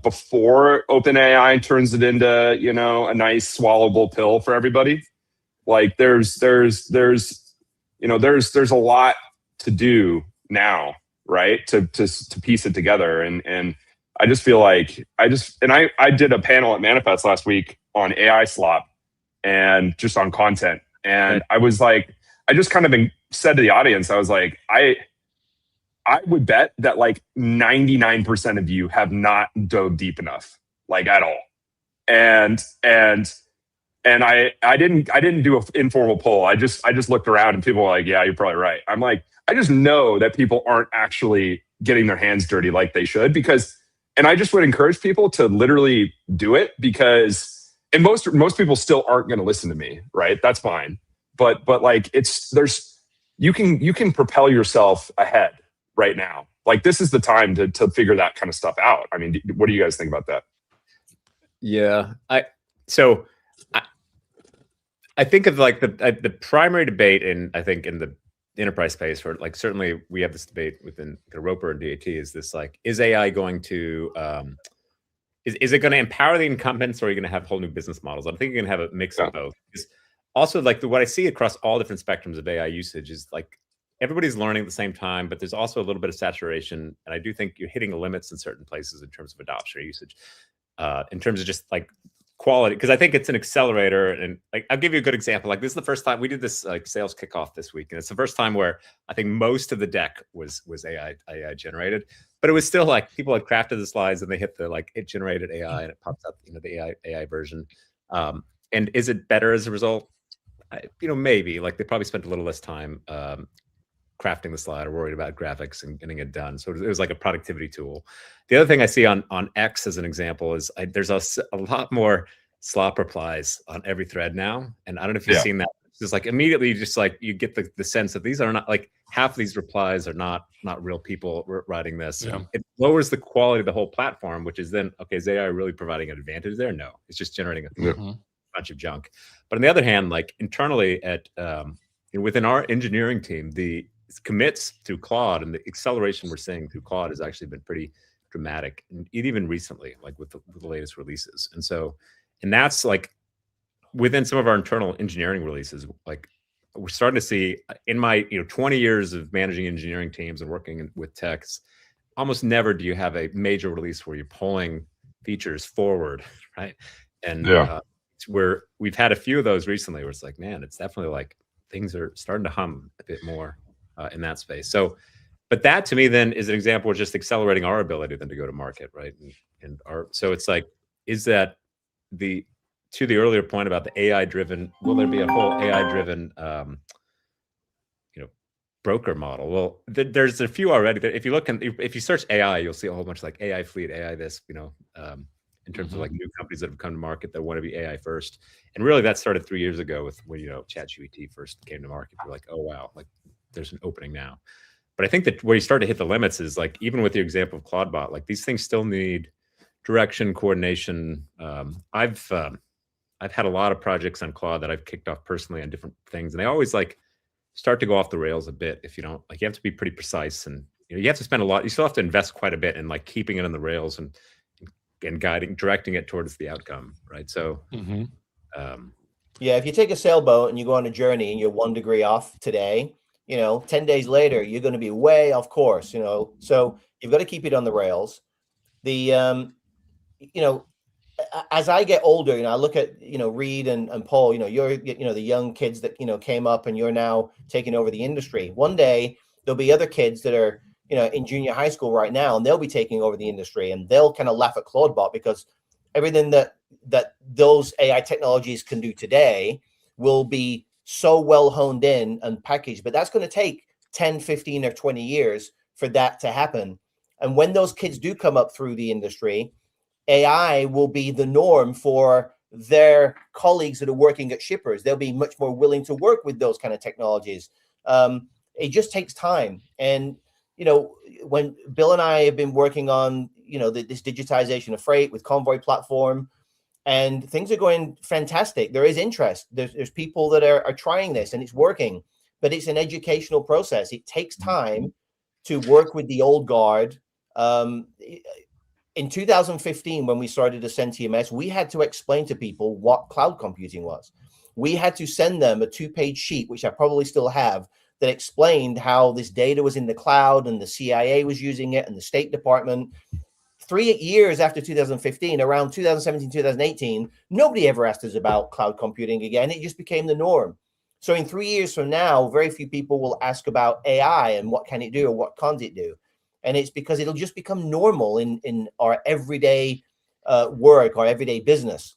before OpenAI turns it into, a nice swallowable pill for everybody. Like there's a lot to do now, right? To piece it together. And I just feel like I did a panel at Manifest last week on AI slop and just on content. And I was like, I just kind of said to the audience, I was like, I would bet that like 99% of you have not dove deep enough, like at all. And I didn't do an informal poll. I just looked around and people were like, yeah, you're probably right. I'm like, I just know that people aren't actually getting their hands dirty like they should, and I just would encourage people to literally do it, because, and most people still aren't going to listen to me, right? That's fine. But like you can propel yourself ahead right now. Like this is the time to figure that kind of stuff out. I mean, what do you guys think about that? Yeah, I think of like the primary debate in the enterprise space, for like, certainly we have this debate within Roper and DAT, is this like, is AI going to is it going to empower the incumbents, or are you going to have whole new business models? I think you're going to have a mix of both. Because also, like what I see across all different spectrums of AI usage is like everybody's learning at the same time, but there's also a little bit of saturation, and I do think you're hitting limits in certain places in terms of adoption or usage, in terms of just like quality, because I think it's an accelerator. And like, I'll give you a good example. Like, this is the first time we did this like sales kickoff this week, and it's the first time where I think most of the deck was AI generated, but it was still like people had crafted the slides and they hit the like it generated AI and it pops up the AI version. And is it better as a result? Maybe. Like, they probably spent a little less time crafting the slide or worried about graphics and getting it done. So it was like a productivity tool. The other thing I see on X as an example is there's a lot more slop replies on every thread now. And I don't know if you've seen that Just like immediately, just like you get the sense that these are not like half of these replies are not real people writing this. Yeah. It lowers the quality of the whole platform, which is then, okay, is AI really providing an advantage there? No, it's just generating a bunch of junk. But on the other hand, like internally at within our engineering team, the commits to Claude and the acceleration we're seeing through Claude has actually been pretty dramatic, and even recently, like with the latest releases. And that's like within some of our internal engineering releases, like we're starting to see in my 20 years of managing engineering teams and working with techs, almost never do you have a major release where you're pulling features forward, right? And where we've had a few of those recently where it's like, man, it's definitely like things are starting to hum a bit more in that space. So, but that to me then is an example of just accelerating our ability then to go to market, right? So it's like, is that to the earlier point about the AI driven, will there be a whole AI driven, broker model? Well, there's a few already. If you look if you search AI, you'll see a whole bunch of like AI fleet, AI this, in terms of like new companies that have come to market that want to be AI first. And really that started 3 years ago with when, ChatGPT first came to market. We're like, oh, wow, like there's an opening now. But I think that where you start to hit the limits is like, even with the example of CloudBot, like these things still need direction, coordination. I've had a lot of projects on Claude that I've kicked off personally on different things, and they always like start to go off the rails a bit. If you don't, like, you have to be pretty precise, and you have to spend a lot. You still have to invest quite a bit in like keeping it on the rails and directing it towards the outcome, right? So, yeah, if you take a sailboat and you go on a journey and you're 1 degree off today, 10 days later you're going to be way off course. So you've got to keep it on the rails. As I get older, I look at, Reed and Paul, you're, the young kids that, came up and you're now taking over the industry. One day there'll be other kids that are, in junior high school right now, and they'll be taking over the industry, and they'll kind of laugh at CloudBot because everything that those AI technologies can do today will be so well honed in and packaged, but that's going to take 10, 15 or 20 years for that to happen. And when those kids do come up through the industry, AI will be the norm for their colleagues that are working at shippers. They'll be much more willing to work with those kind of technologies. It just takes time. And, when Bill and I have been working on, this digitization of freight with Convoy platform, and things are going fantastic. There is interest. There's people that are trying this and it's working, but it's an educational process. It takes time to work with the old guard. In 2015, when we started AscendTMS, we had to explain to people what cloud computing was. We had to send them a 2-page sheet, which I probably still have, that explained how this data was in the cloud and the CIA was using it and the State Department. 3 years after 2015, around 2017, 2018, nobody ever asked us about cloud computing again. It just became the norm. So in 3 years from now, very few people will ask about AI and what can it do or what can't it do. And it's because it'll just become normal in our everyday work, our everyday business.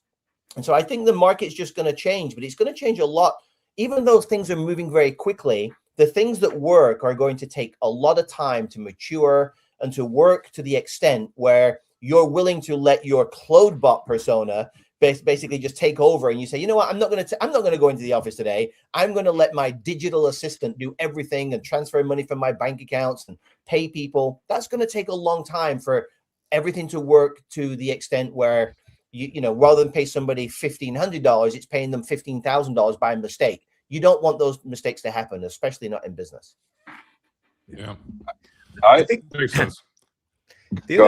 And so I think the market's just going to change, but it's going to change a lot. Even though things are moving very quickly, the things that work are going to take a lot of time to mature and to work to the extent where you're willing to let your CloudBot persona basically just take over, and you say, you know what, I'm not going to go into the office today. I'm going to let my digital assistant do everything and transfer money from my bank accounts and pay people. That's going to take a long time for everything to work to the extent where rather than pay somebody $1,500, it's paying them $15,000 by mistake. You don't want those mistakes to happen, especially not in business. Yeah, I think makes sense. The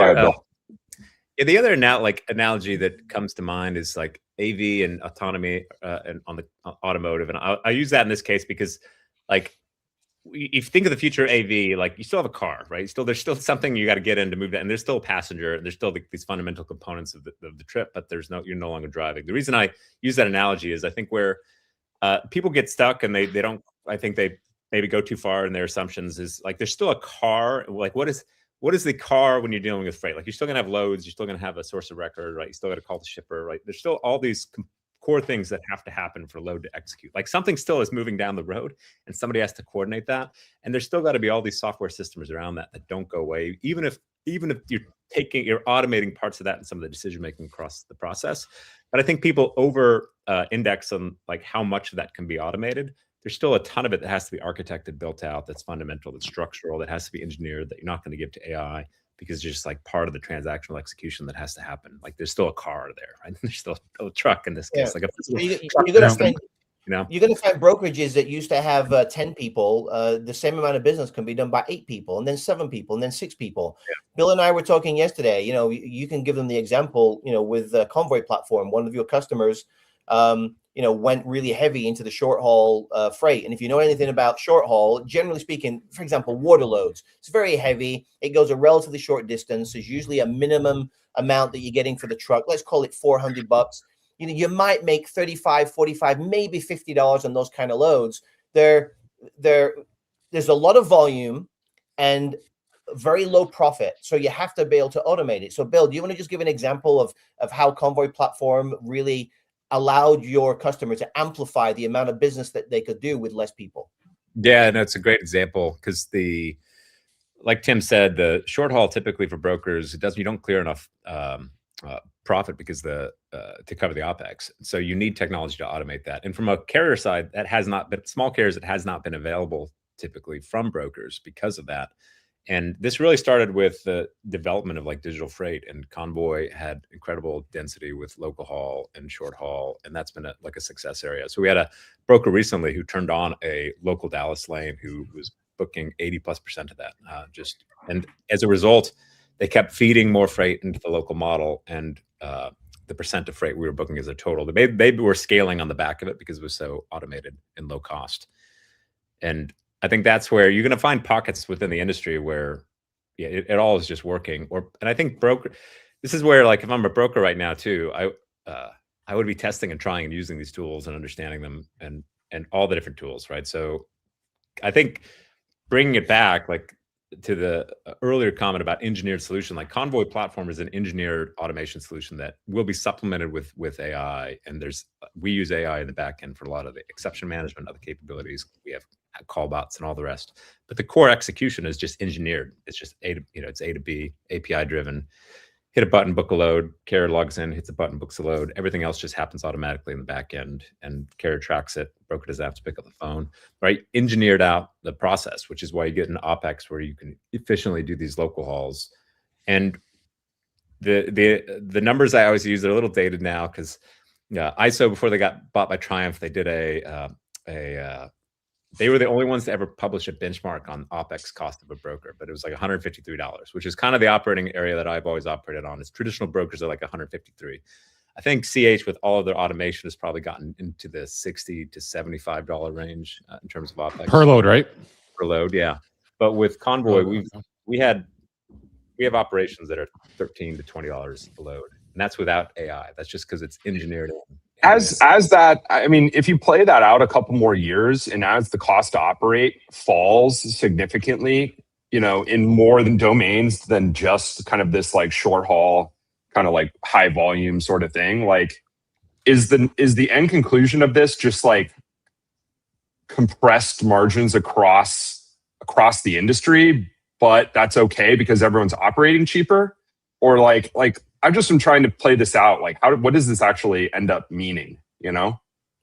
other analogy that comes to mind is like AV and autonomy and on the automotive, and I use that in this case because, like, if you think of the future of AV, like you still have a car, right? There's still something you got to get in to move that, and there's still a passenger, and there's still these fundamental components of the trip, but you're no longer driving. The reason I use that analogy is I think where people get stuck and they don't, I think they maybe go too far in their assumptions is like there's still a car. Like what is the car when you're dealing with freight? Like you're still gonna have loads, you're still gonna have a source of record, right? You still got to call the shipper, right? There's still all these core things that have to happen for load to execute. Like something still is moving down the road and somebody has to coordinate that. And there's still got to be all these software systems around that don't go away. Even if even if you're automating parts of that and some of the decision making across the process. But I think people over index on like how much of that can be automated. There's still a ton of it that has to be architected, built out, that's fundamental, that's structural, that has to be engineered, that you're not going to give to AI because it's just like part of the transactional execution that has to happen. Like there's still a car there, right? There's still a truck in this case. Like a you're going to find, you're going to find brokerages that used to have 10 people. The same amount of business can be done by 8 people, and then 7 people, and then 6 people. Yeah. Bill and I were talking yesterday. You know, you can give them the example. You know, with the Convoy platform, one of your customers, you know, went really heavy into the short haul freight. And if you know anything about short haul, generally speaking, for example, water loads, it's very heavy. It goes a relatively short distance. There's usually a minimum amount that you're getting for the truck. Let's call it $400. You know, you might make $35, $45, maybe $50 on those kind of loads. There's a lot of volume and very low profit. So you have to be able to automate it. So Bill, do you want to just give an example of how Convoy platform really allowed your customer to amplify the amount of business that they could do with less people? Yeah, no, it's a great example because like Tim said, the short haul typically for brokers, you don't clear enough profit because to cover the OpEx. So you need technology to automate that. And from a carrier side, that has not been, small carriers, it has not been available typically from brokers because of that. And this really started with the development of like digital freight, and Convoy had incredible density with local haul and short haul. And that's been like a success area. So we had a broker recently who turned on a local Dallas lane who was booking 80+% of that. And as a result, they kept feeding more freight into the local model, and the percent of freight we were booking as a total, they were scaling on the back of it because it was so automated and low cost. And I think that's where you're going to find pockets within the industry where it all is just working. And I think this is where, like, if I'm a broker right now too, I would be testing and trying and using these tools and understanding them and all the different tools, right? So I think bringing it back, like, to the earlier comment about engineered solution, like Convoy platform is an engineered automation solution that will be supplemented with AI. And we use AI in the back end for a lot of the exception management, other capabilities. We have call bots and all the rest, but the core execution is just engineered. It's just it's A to B, API driven. Hit a button, book a load, carrier logs in, hits a button, books a load. Everything else just happens automatically in the back end, and carrier tracks it. Broker doesn't have to pick up the phone, right? Engineered out the process, which is why you get an OpEx where you can efficiently do these local hauls. And the numbers I always use are a little dated now because ISO, before they got bought by Triumph, they did they were the only ones to ever publish a benchmark on OpEx cost of a broker, but it was like $153, which is kind of the operating area that I've always operated on. Is traditional brokers are like $153. I think CH with all of their automation has probably gotten into the $60 to $75 range in terms of OpEx. Per load, right? Per load, yeah. But with Convoy, we have operations that are $13 to $20 a load, and that's without AI. That's just because it's engineered in. As that, I mean, if you play that out a couple more years, and as the cost to operate falls significantly, you know, in more than domains than just kind of this like short haul, kind of like high volume sort of thing, like is the end conclusion of this just like compressed margins across the industry, but that's okay because everyone's operating cheaper? Or like I just am trying to play this out. Like, what does this actually end up meaning? You know,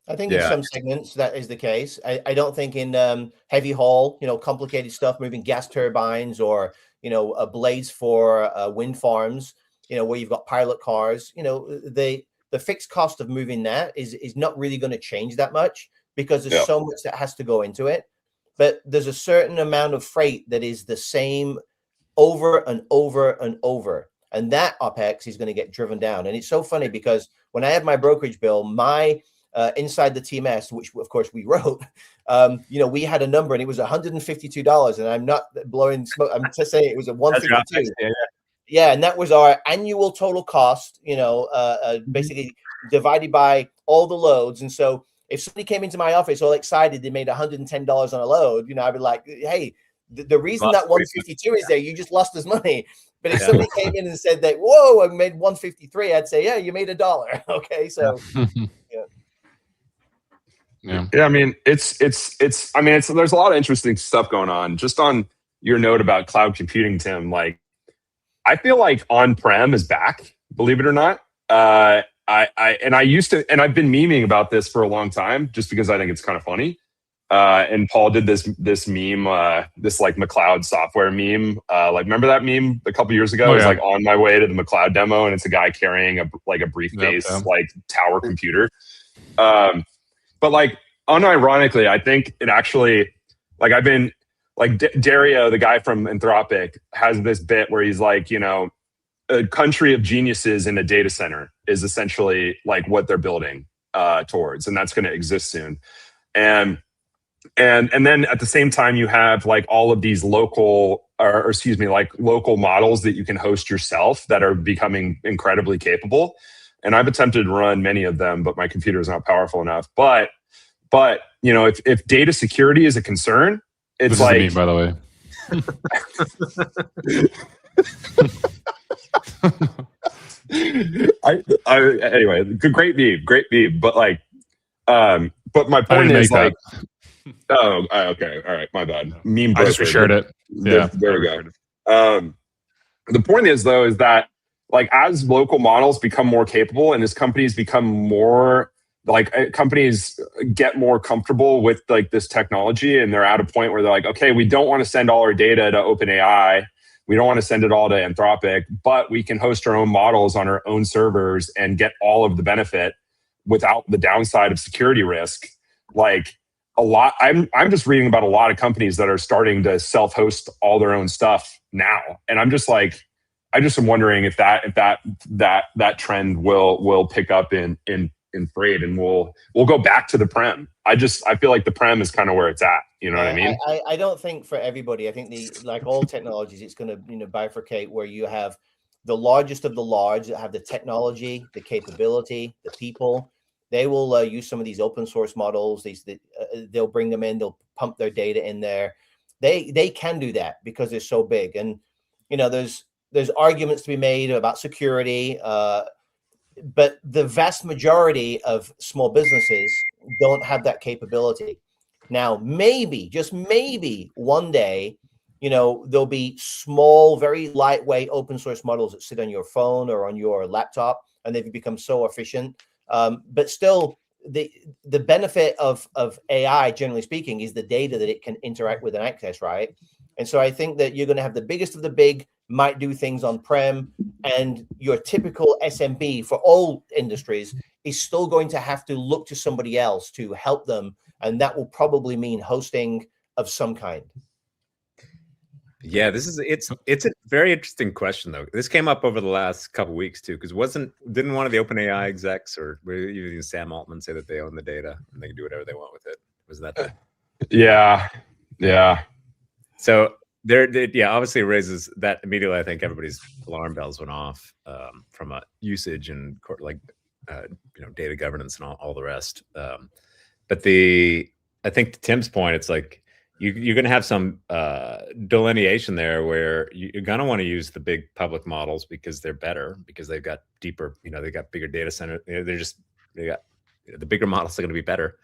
I think in some segments that is the case. I don't think in heavy haul, you know, complicated stuff, moving gas turbines or, you know, blades for wind farms, you know, where you've got pilot cars, you know, the fixed cost of moving that is not really going to change that much because there's so much that has to go into it. But there's a certain amount of freight that is the same over and over and over. And that OpEx is going to get driven down. And it's so funny because when I had my brokerage bill, my inside the TMS, which of course we wrote, you know, we had a number and it was $152. And I'm not blowing smoke. I'm just saying it was at $152. Yeah, and that was our annual total cost, you know, basically divided by all the loads. And so if somebody came into my office all excited, they made $110 on a load, you know, I'd be like, hey, the reason that 152 is there, you just lost us money. But if somebody came in and said that, whoa, I made 153, I'd say, yeah, you made $1. Okay, so yeah. I mean, it's there's a lot of interesting stuff going on. Just on your note about cloud computing, Tim, like I feel like on-prem is back, believe it or not. I've been memeing about this for a long time just because I think it's kind of funny. And Paul did this meme, this like McLeod software meme. Like, remember that meme a couple years ago? Oh, It was yeah. like on my way to the McLeod demo, and it's a guy carrying a briefcase, Yep. like tower computer. But like, unironically, I think it actually, like, I've been like Dario, the guy from Anthropic, has this bit where he's like, you know, a country of geniuses in a data center is essentially like what they're building towards, and that's going to exist soon. And then at the same time, you have like all of these local, or excuse me, like local models that you can host yourself that are becoming incredibly capable. And I've attempted to run many of them, but my computer is not powerful enough. But you know, if data security is a concern, it's This like, is me, by the way. Anyway, great meme. But like, but my point is like, okay, all right, my bad. Meme. I just broker. reshared it. Yeah. There we go. The point is though, is that like as local models become more capable and as companies become more like companies get more comfortable with like this technology, and they're at a point where they're like, okay, we don't want to send all our data to OpenAI. We don't want to send it all to Anthropic, but we can host our own models on our own servers and get all of the benefit without the downside of security risk. Like a lot, I'm just reading about a lot of companies that are starting to self-host all their own stuff now, and I'm just like, I just am wondering if that trend will pick up in freight, and we'll go back to the prem. I feel like the prem is kind of where it's at. You know what I mean? I don't think for everybody. I think like all technologies, it's going to bifurcate where you have the largest of the large that have the technology, the capability, the people. They will use some of these open source models. They'll bring them in. They'll pump their data in there. They can do that because they're so big. And you know, there's arguments to be made about security. But the vast majority of small businesses don't have that capability. Now, maybe, just maybe one day, you know, there'll be small, very lightweight open source models that sit on your phone or on your laptop, and they've become so efficient. But still, the benefit of AI, generally speaking, is the data that it can interact with and access, right? And so I think that you're going to have the biggest of the big might do things on-prem, and your typical SMB for all industries is still going to have to look to somebody else to help them, and that will probably mean hosting of some kind. Yeah, it's a very interesting question though. This came up over the last couple of weeks too, because didn't one of the OpenAI execs or even Sam Altman say that they own the data and they can do whatever they want with it? Was that? Yeah. So yeah, obviously it raises that immediately. I think everybody's alarm bells went off from a usage and like data governance and all the rest. But I think to Tim's point, it's like you're going to have some delineation there where you're going to want to use the big public models because they're better, because they've got deeper, they got bigger data center. They got the bigger models are going to be better.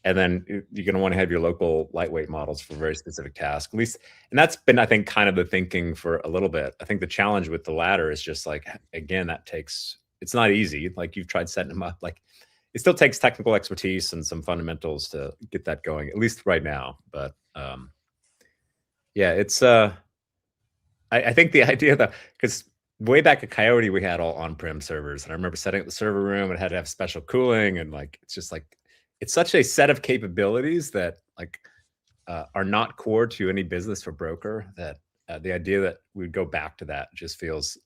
And then you're going to want to have your local lightweight models for very specific tasks, at least. And that's been, I think, kind of the thinking for a little bit. I think the challenge with the latter is just like, again, it's not easy. Like you've tried setting them up. Like it still takes technical expertise and some fundamentals to get that going, at least right now. But yeah, it's, I think the idea that, because way back at Coyote, we had all on-prem servers. And I remember setting up the server room and had to have special cooling. And like, it's just like, it's such a set of capabilities that like are not core to any business or broker that the idea that we'd go back to that just feels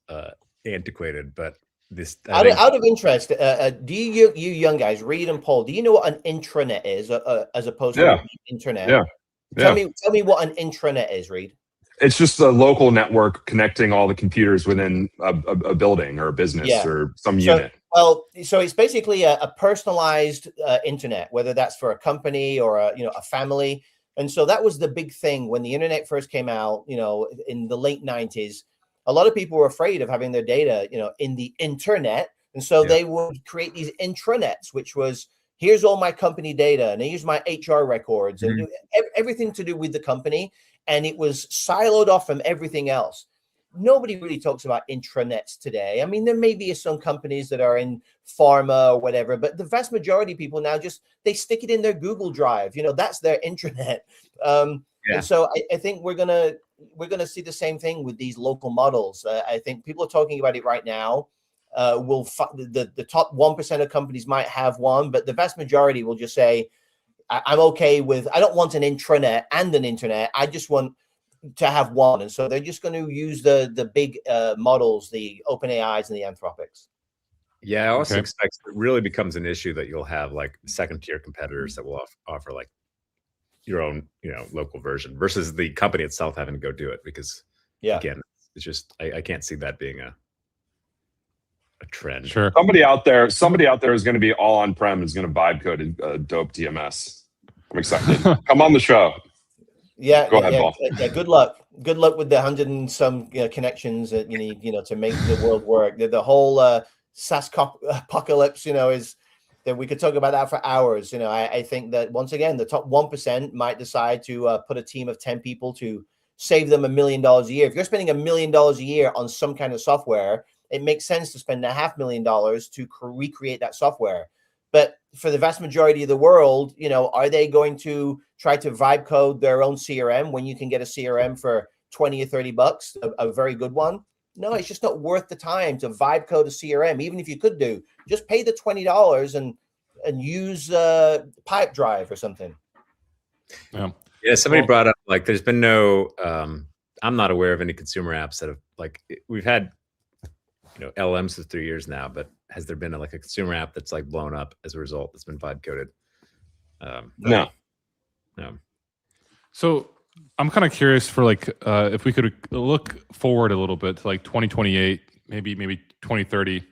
antiquated. But this out of interest, do you young guys, Reed and Paul, do you know what an intranet is as opposed to an internet? Yeah. Tell me what an intranet is, Reed. It's just a local network connecting all the computers within a building or a business or some unit. Well, so it's basically a personalized internet, whether that's for a company or a family. And so that was the big thing when the internet first came out, in the late 90s. A lot of people were afraid of having their data, in the internet. And so they would create these intranets, which was, here's all my company data, and here's my HR records, and everything to do with the company. And it was siloed off from everything else. nobody really talks about intranets today. I mean, there may be some companies that are in pharma or whatever, but the vast majority of people now they stick it in their Google Drive. That's their intranet. And so I think we're gonna see the same thing with these local models. I think people are talking about it right now. The top 1% of companies might have one, but the vast majority will just say, I'm okay with, I don't want an intranet and an internet. I just want to have one. And so they're just going to use the big models, the OpenAIs and the Anthropics. Yeah, I also expect it really becomes an issue that you'll have like second tier competitors that will offer like your own, local version versus the company itself having to go do it, because again, it's just, I can't see that being a trend. Sure. Somebody out there is going to be all on-prem, is going to vibe code a dope TMS. I'm excited. Come on the show. Yeah. Go ahead, Paul. Yeah. Good luck. Good luck with the 100 and some connections that you need, to make the world work. The whole SaaS apocalypse, is that we could talk about that for hours. I think that once again, the top 1% might decide to put a team of 10 people to save them $1 million a year. If you're spending $1 million a year on some kind of software, it makes sense to spend $500,000 to recreate that software. But for the vast majority of the world, are they going to try to vibe code their own CRM when you can get a CRM for $20 or $30, a very good one? No, it's just not worth the time to vibe code a CRM. Even if you could just pay the $20 and use Pipe Drive or something. Yeah, somebody brought up like there's been no. I'm not aware of any consumer apps that have like we've had. LLMs for 3 years now, but has there been a consumer app that's like blown up as a result that's been vibe coded? No. So I'm kind of curious for if we could look forward a little bit to 2028, maybe 2030.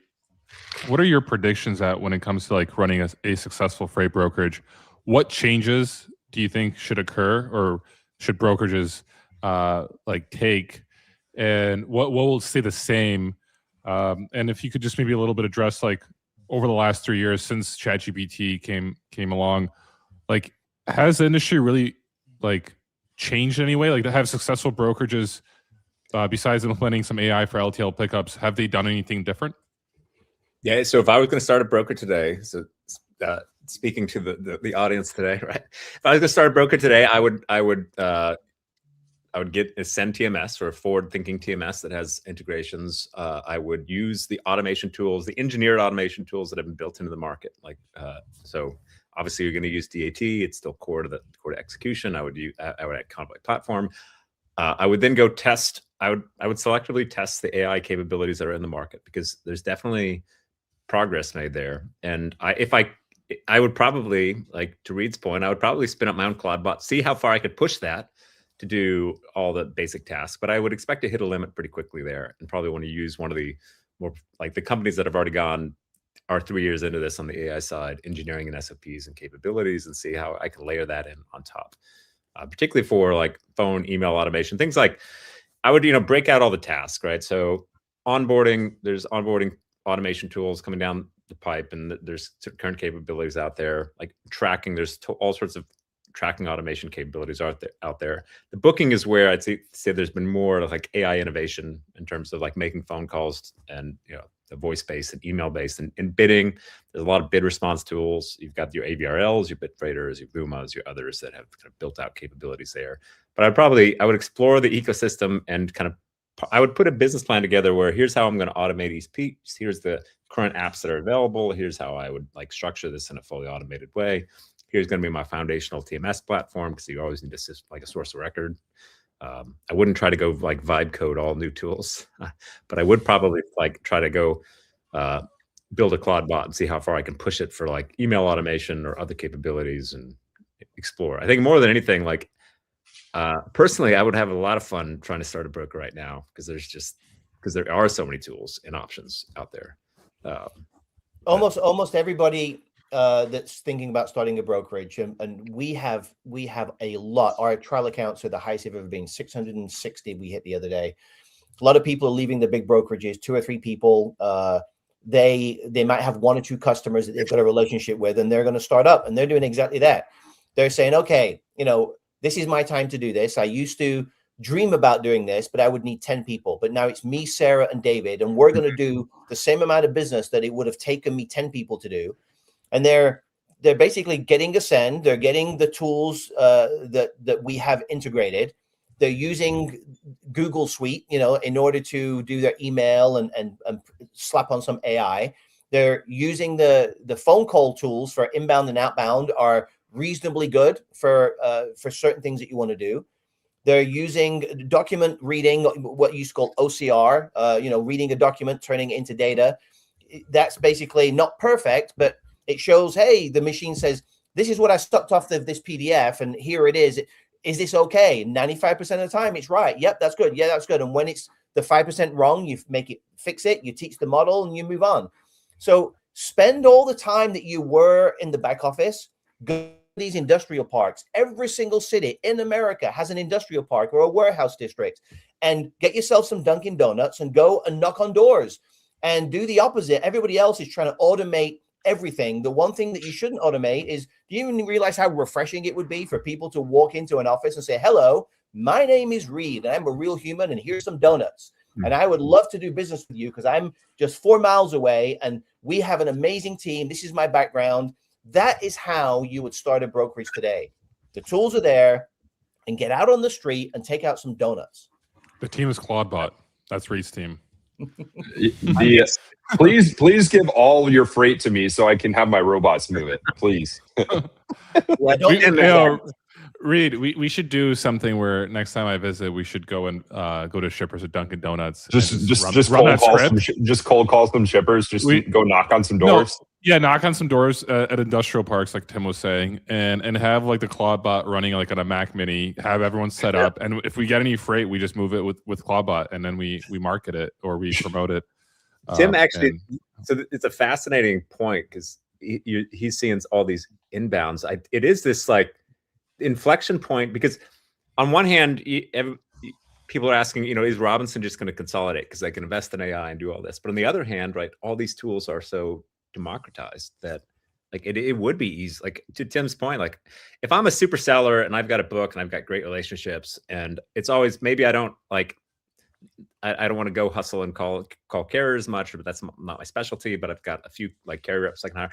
What are your predictions when it comes to running a successful freight brokerage? What changes do you think should occur, or should brokerages take, and what will stay the same? And if you could just maybe a little bit address over the last 3 years since ChatGPT came along, has the industry really changed in any way? To have successful brokerages, besides implementing some AI for LTL pickups, have they done anything different? Yeah. So if I was going to start a broker today, speaking to the audience today, right? If I was going to start a broker today, I would get AscendTMS, or a forward-thinking TMS that has integrations. I would use the automation tools, the engineered automation tools that have been built into the market. So obviously you're going to use DAT. It's still core to execution. I would add Convoy platform. I would then go test. I would selectively test the AI capabilities that are in the market, because there's definitely progress made there. And I would probably, to Reed's point, I would probably spin up my own cloud bot, see how far I could push that to do all the basic tasks, but I would expect to hit a limit pretty quickly there, and probably want to use one of the more the companies that have already are 3 years into this on the AI side, engineering and SOPs and capabilities, and see how I can layer that in on top, particularly for phone, email automation, things I would, break out all the tasks, right? So onboarding, there's onboarding automation tools coming down the pipe, and there's current capabilities out there, tracking, there's all sorts of tracking automation capabilities out there. The booking is where I'd say there's been more AI innovation in terms of making phone calls and the voice based and email based, and bidding. There's a lot of bid response tools. You've got your AVRLs, your Bitfreighters, your Vumas, your others that have kind of built out capabilities there. But I would explore the ecosystem and I would put a business plan together wwhere here's how I'm going to automate each piece. Here's the current apps that are available. Here's how I would structure this in a fully automated way. Here's going to be my foundational TMS platform, because you always need a source of record. I wouldn't try to go vibe code all new tools, but I would probably try to go build a cloud bot and see how far I can push it for email automation or other capabilities, and explore. I think more than anything, personally, I would have a lot of fun trying to start a broker right now, because there are so many tools and options out there. Almost everybody that's thinking about starting a brokerage, and we have a lot. Our trial accounts are the highest they've ever been. 660 we hit the other day. A lot of people are leaving the big brokerages. 2 or 3 people. They might have 1 or 2 customers that they've got a relationship with, and they're going to start up, and they're doing exactly that. They're saying, okay, this is my time to do this. I used to dream about doing this, but I would need 10 people. But now it's me, Sarah, and David, and we're going to do the same amount of business that it would have taken me 10 people to do. And they're basically getting Ascend. They're getting the tools that we have integrated. They're using Google Suite, in order to do their email and slap on some AI. They're using the phone call tools for inbound and outbound are reasonably good for certain things that you want to do. They're using document reading, what you used to call OCR, reading a document, turning it into data. That's basically not perfect, but it shows, hey, the machine says, this is what I stuck off this PDF, and here it is. Is this okay? 95% of the time, it's right. Yep, that's good. Yeah, that's good. And when it's the 5% wrong, you fix it, you teach the model, and you move on. So spend all the time that you were in the back office, go to these industrial parks. Every single city in America has an industrial park or a warehouse district, and get yourself some Dunkin' Donuts and go and knock on doors and do the opposite. Everybody else is trying to automate everything. The one thing that you shouldn't automate is, do you even realize how refreshing it would be for people to walk into an office and say, hello, my name is Reed, and I'm a real human, and here's some donuts. And I would love to do business with you because I'm just 4 miles away and we have an amazing team. This is my background. That is how you would start a brokerage today. The tools are there, and get out on the street and take out some donuts. The team is Claudebot. That's Reed's team. Yes. Please give all your freight to me so I can have my robots move it, please. Reed, we should do something where next time I visit, we should go and go to shippers at Dunkin' Donuts. Just cold call some shippers. Go knock on some doors. Knock on some doors at industrial parks, like Tim was saying, and have like the Claudebot running like on a Mac Mini. Have everyone set up, and if we get any freight, we just move it with Claudebot, and then we market it or we promote it. Tim actually, so it's a fascinating point because he's seeing all these inbounds. It is this like inflection point because on one hand, people are asking, is Robinson just going to consolidate because they can invest in AI and do all this? But on the other hand, right, all these tools are so democratized that like it would be easy. Like to Tim's point, like if I'm a super seller and I've got a book and I've got great relationships, and it's always maybe I don't like. I don't want to go hustle and call carriers much, but that's not my specialty. But I've got a few like carrier reps I can hire.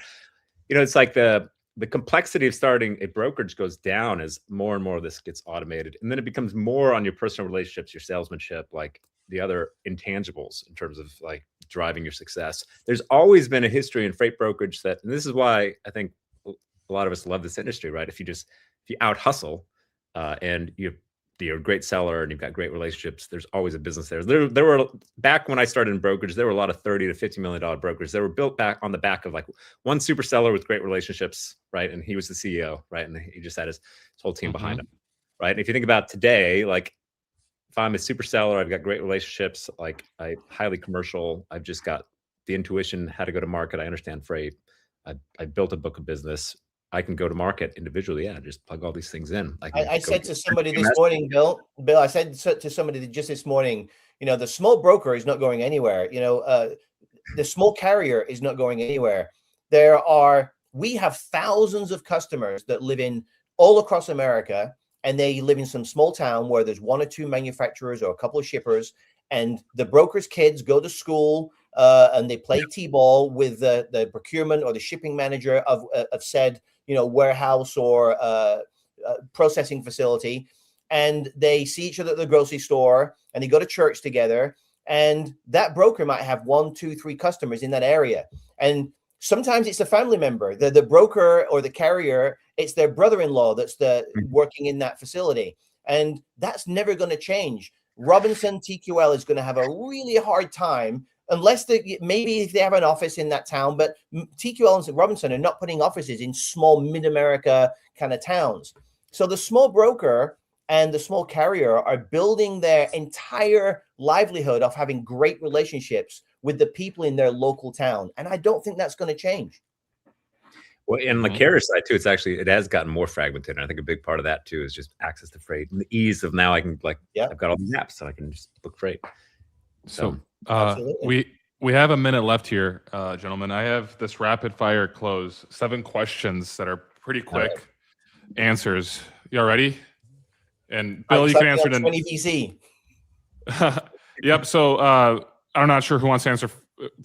It's like the complexity of starting a brokerage goes down as more and more of this gets automated, and then it becomes more on your personal relationships, your salesmanship, like the other intangibles in terms of like driving your success. There's always been a history in freight brokerage and this is why I think a lot of us love this industry, right? If you out hustle and you're a great seller and you've got great relationships, there's always a business there. There were, back when I started in brokerage, there were a lot of $30 to $50 million brokers. They were built back on the back of like one super seller with great relationships, right? And he was the CEO, right? And he just had his whole team behind him, right? And if you think about today, like if I'm a super seller, I've got great relationships, like I'm highly commercial. I've just got the intuition, how to go to market. I understand freight. I built a book of business. I can go to market individually. Yeah, just plug all these things in. I said to somebody this morning, Bill, I said to somebody just this morning, the small broker is not going anywhere. The small carrier is not going anywhere. We have thousands of customers that live in all across America, and they live in some small town where there's 1 or 2 manufacturers or a couple of shippers, and the broker's kids go to school and they play t-ball with the procurement or the shipping manager of said warehouse or processing facility, and they see each other at the grocery store, and they go to church together, and that broker might have 1, 2, 3 customers in that area, and sometimes it's a family member. The broker or the carrier, it's their brother-in-law that's working in that facility, and that's never going to change. Robinson TQL is going to have a really hard time unless maybe if they have an office in that town, but TQL and Robinson are not putting offices in small mid-America kind of towns. So the small broker and the small carrier are building their entire livelihood off having great relationships with the people in their local town. And I don't think that's going to change. Well, and the carrier side too, it has gotten more fragmented. And I think a big part of that too is just access to freight and the ease of now I can I've got all these apps so I can just book freight. So we have a minute left here, gentlemen. I have this rapid fire close, 7 questions that are pretty quick answers. Y'all ready? And Bill, you can answer it. 20 VC. Yep. So I'm not sure who wants to answer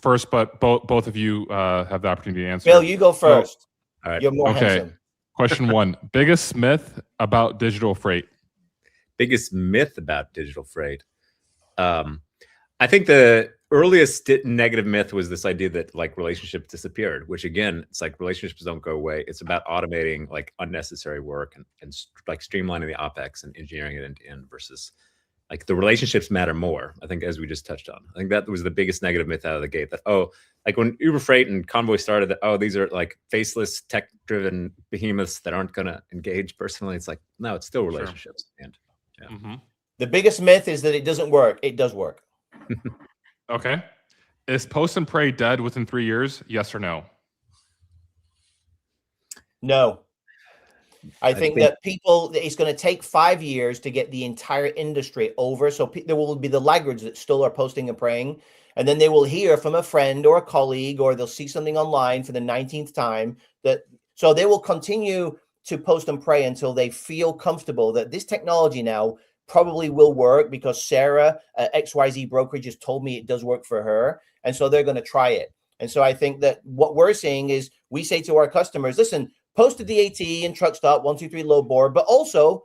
first, but both of you have the opportunity to answer. Bill, you go first. All right. You're more handsome. Question 1: biggest myth about digital freight. Biggest myth about digital freight. I think the earliest negative myth was this idea that like relationships disappeared, which again, it's like relationships don't go away. It's about automating like unnecessary work and like streamlining the OpEx and engineering it end to end versus like the relationships matter more. I think as we just touched on, I think that was the biggest negative myth out of the gate, that, oh, like when Uber Freight and Convoy started, that, oh, these are like faceless tech driven behemoths that aren't going to engage personally. It's like, no, it's still relationships. Sure. And yeah. The biggest myth is that it doesn't work. It does work. Okay. Is Post and Pray dead within 3 years? Yes or no? No. I think that it's going to take 5 years to get the entire industry over. So there will be the laggards that still are posting and praying. And then they will hear from a friend or a colleague, or they'll see something online for the 19th time. So they will continue to post and pray until they feel comfortable that this technology now probably will work, because Sarah at XYZ Brokerage has told me it does work for her. And so they're going to try it. And so I think that what we're seeing is we say to our customers, listen, post a DAT and truck stop 1, 2, 3 load board, but also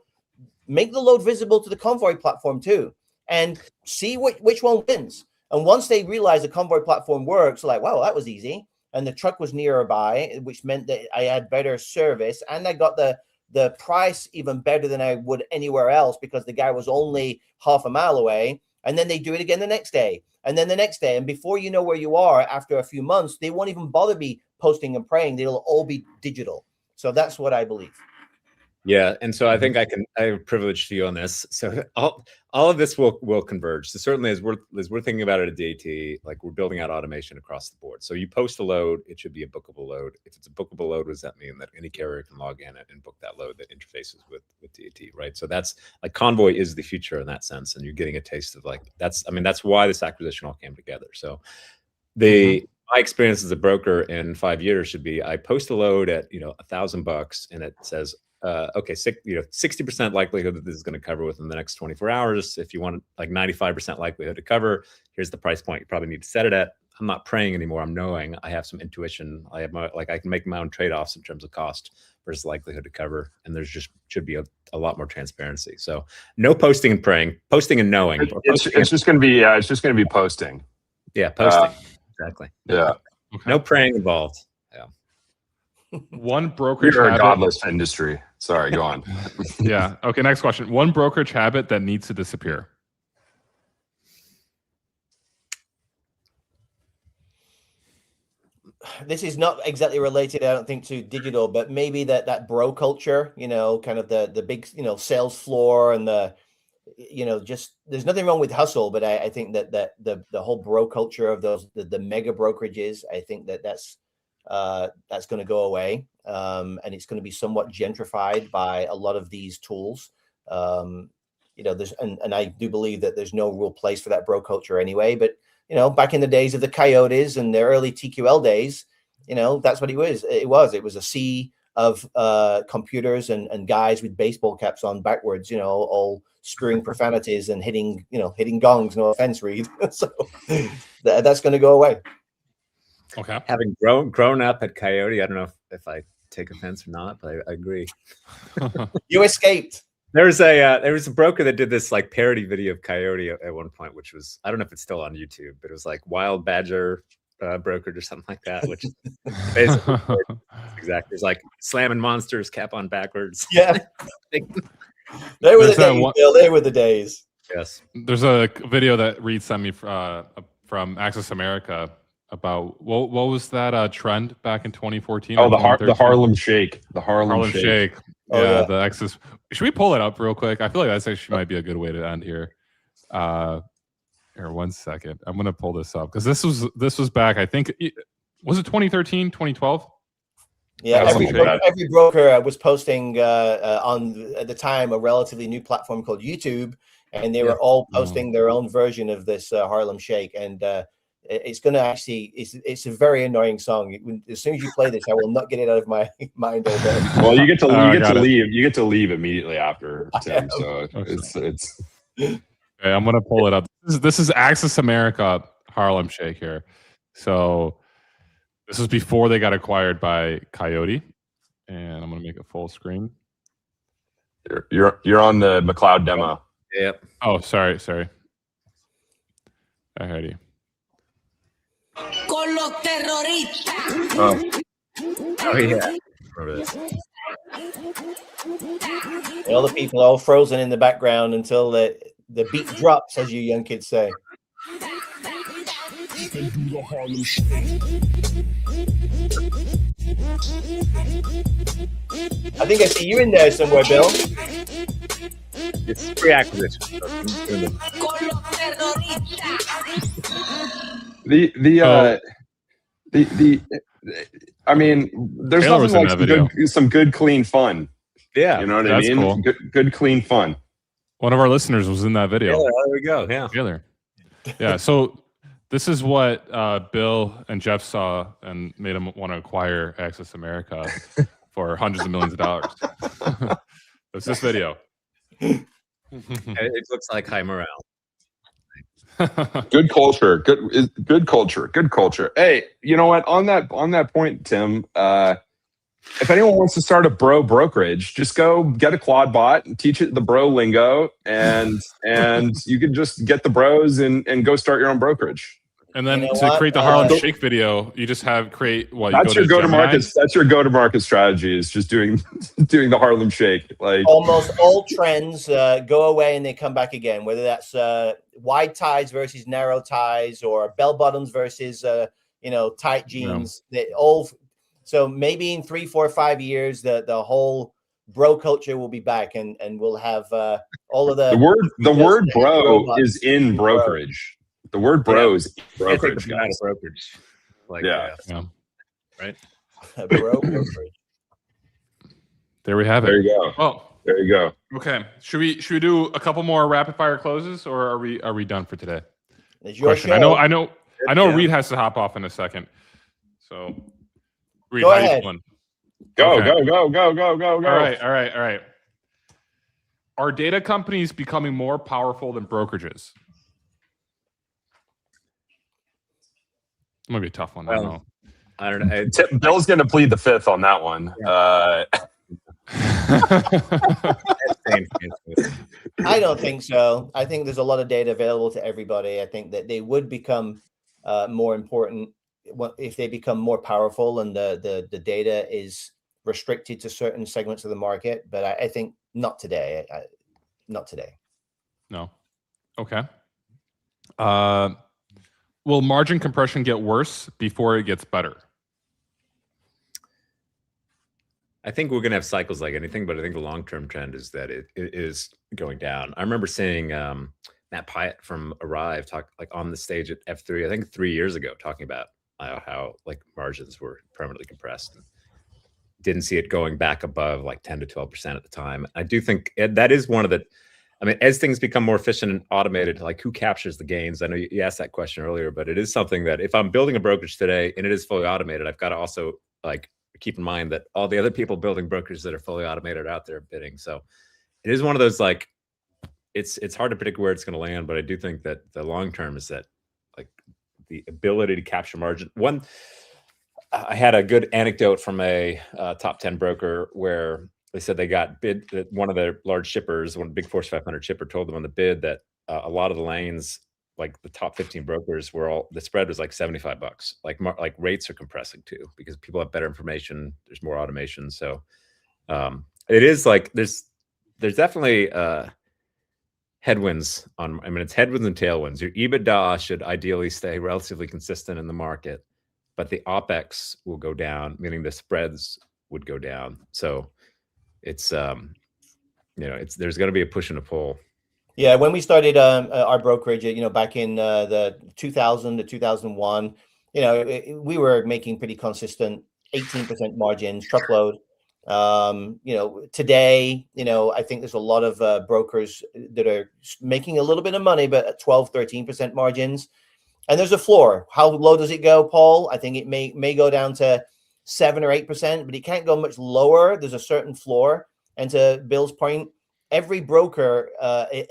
make the load visible to the Convoy platform too, and see which one wins. And once they realize the Convoy platform works, like, wow, that was easy. And the truck was nearby, which meant that I had better service, and I got the price even better than I would anywhere else, because the guy was only half a mile away. And then they do it again the next day, and then the next day. And before you know where you are, after a few months, they won't even bother be posting and praying. They'll all be digital. So that's what I believe. Yeah, and so I think I have a privilege to you on this. So all of this will converge. So certainly as we're thinking about it at DAT, like we're building out automation across the board. So you post a load, it should be a bookable load. If it's a bookable load, what does that mean? That any carrier can log in and book that load that interfaces with DAT, right? So that's like Convoy is the future in that sense, and you're getting a taste of like that's why this acquisition all came together. So my experience as a broker in 5 years should be, I post a load at $1,000 and it says, okay, 60% likelihood that this is going to cover within the next 24 hours. If you want like 95% likelihood to cover, here's the price point you probably need to set it at. I'm not praying anymore. I'm knowing. I have some intuition. I have I can make my own trade-offs in terms of cost versus likelihood to cover. And there's just should be a lot more transparency. So no posting and praying, posting and knowing. It's just going to be posting. Yeah, posting. Exactly. Yeah. Okay. No praying involved. Yeah. One brokerage You're habit. a godless industry. Sorry, go on. Yeah. Okay, next question. One brokerage habit that needs to disappear. This is not exactly related, I don't think, to digital, but maybe that bro culture, kind of the big, sales floor and just there's nothing wrong with hustle, but I think that the whole bro culture of the mega brokerages, I think that's going to go away, and it's going to be somewhat gentrified by a lot of these tools. There's and I do believe that there's no real place for that bro culture anyway. But back in the days of the Coyotes and the early TQL days, that's what it was. It was a sea of computers and guys with baseball caps on backwards, all spewing profanities and hitting gongs. No offense, Reed. So that's going to go away. Okay. Having grown up at Coyote, I don't know if I take offense or not, but I agree. You escaped. There was a broker that did this like parody video of Coyote at one point, which was, I don't know if it's still on YouTube, but it was like Wild Badger brokerage or something like that, which basically exactly it's like slamming monsters, cap on backwards. Yeah. They were the days, Bill. They were the days. Yes. There's a video that Reed sent me from Access America about what was that trend back in 2014? Oh, the Harlem Shake. The Harlem Shake. Oh, yeah, the Access. Should we pull it up real quick? I feel like that's actually might be a good way to end here. Here, 1 second. I'm gonna pull this up because this was back. I think was it 2013, 2012? Yeah, every broker was posting on at the time a relatively new platform called YouTube, and they were all posting their own version of this Harlem Shake. And it's going to actually, it's a very annoying song. As soon as you play this, I will not get it out of my mind all day. Well, you get to leave. You get to leave immediately after, Tim. So it's. Okay, I'm gonna pull it up. This is Access America Harlem Shake here. So this is before they got acquired by Coyote, and I'm gonna make it full screen. You're on the McLeod demo. Yep. Oh, sorry. Alrighty. Con los terroristas. Oh yeah. Remember this. And all the people are all frozen in the background until the beat drops, as you young kids say. I think I see you in there somewhere, Bill. It's free acquisition. I mean, there's Taylor nothing like some good, clean fun. Yeah, you know what I that's mean. Cool. Good, clean fun. One of our listeners was in that video. Taylor, there we go. Yeah, Taylor. Yeah. So this is what Bill and Jeff saw and made them want to acquire Access America for hundreds of millions of dollars. It's this video. It looks like high morale. Good culture. Good culture. Hey, you know what? On that point, Tim. If anyone wants to start a bro brokerage, just go get a quad bot and teach it the bro lingo, and you can just get the bros and go start your own brokerage. And then to create the Harlem Shake video, you just create what? That's your go-to-market. That's your go-to-market strategy. Is just doing the Harlem Shake. Like almost all trends go away and they come back again. Whether that's wide ties versus narrow ties, or bell bottoms versus tight jeans. Yeah. They all. So maybe in 3, 4, 5 years, the whole bro culture will be back, and we'll have all of the word bro is in brokerage. The word bro is in brokerage. Brokerage. Like, yeah. Right. Bro brokerage. There we have it. There you go. Oh, there you go. Okay. Should we do a couple more rapid fire closes, or are we done for today? It's your show. I know. Reed has to hop off in a second. So. Reed, go ahead. Go. All right. Are data companies becoming more powerful than brokerages? It might be a tough one. Well, I don't know. Bill's going to plead the fifth on that one. I don't think so. I think there's a lot of data available to everybody. I think that they would become more important if they become more powerful and the data is restricted to certain segments of the market. But I think not today. Not today. No. Okay. Will margin compression get worse before it gets better? I think we're going to have cycles like anything, but I think the long-term trend is that it is going down. I remember seeing Matt Pyatt from Arrive talk on the stage at F3, I think 3 years ago, talking about how margins were permanently compressed. And didn't see it going back above 10 to 12% at the time. I do think that is one of the, as things become more efficient and automated, who captures the gains? I know you asked that question earlier, but it is something that if I'm building a brokerage today and it is fully automated, I've got to also keep in mind that all the other people building brokerages that are fully automated are out there bidding. So it is one of those, it's hard to predict where it's going to land, but I do think that the long term is that the ability to capture margin. I had a good anecdote from a top 10 broker where they said they got bid that one of their large shippers, one big Fortune 500 shipper, told them on the bid that a lot of the lanes, the top 15 brokers, the spread was $75. Rates are compressing too because people have better information. There's more automation. So it is there's definitely headwinds on. It's headwinds and tailwinds. Your EBITDA should ideally stay relatively consistent in the market, but the OpEx will go down, meaning the spreads would go down. So it's there's going to be a push and a pull. Yeah, when we started our brokerage, back in the 2000 to 2001, we were making pretty consistent 18% margins, truckload. Today, I think there's a lot of brokers that are making a little bit of money, but at 12, 13% margins. And there's a floor. How low does it go, Paul? I think it may go down to 7 or 8%, but it can't go much lower. There's a certain floor. And to Bill's point, every broker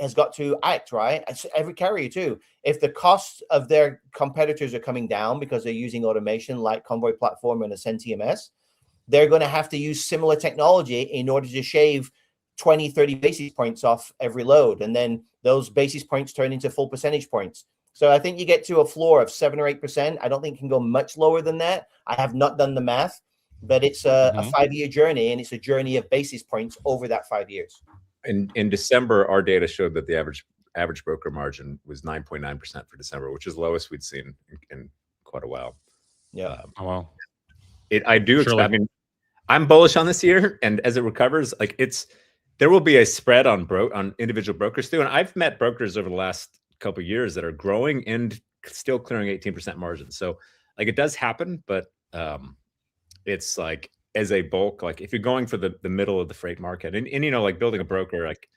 has got to act, right? Every carrier too. If the costs of their competitors are coming down because they're using automation like Convoy platform and AscendTMS, they're going to have to use similar technology in order to shave 20, 30 basis points off every load. And then those basis points turn into full percentage points. So I think you get to a floor of 7 or 8%. I don't think it can go much lower than that. I have not done the math, but it's a 5-year journey, and it's a journey of basis points over that 5 years. In December, our data showed that the average broker margin was 9.9% for December, which is the lowest we'd seen in quite a while. Yeah. Oh wow. I do expect. I mean, I'm bullish on this year, and as it recovers, like there will be a spread on individual brokers too. And I've met brokers over the last couple of years that are growing and still clearing 18% margins. So like it does happen, but it's like as a bulk, like if you're going for the middle of the freight market and you know, like building a broker, like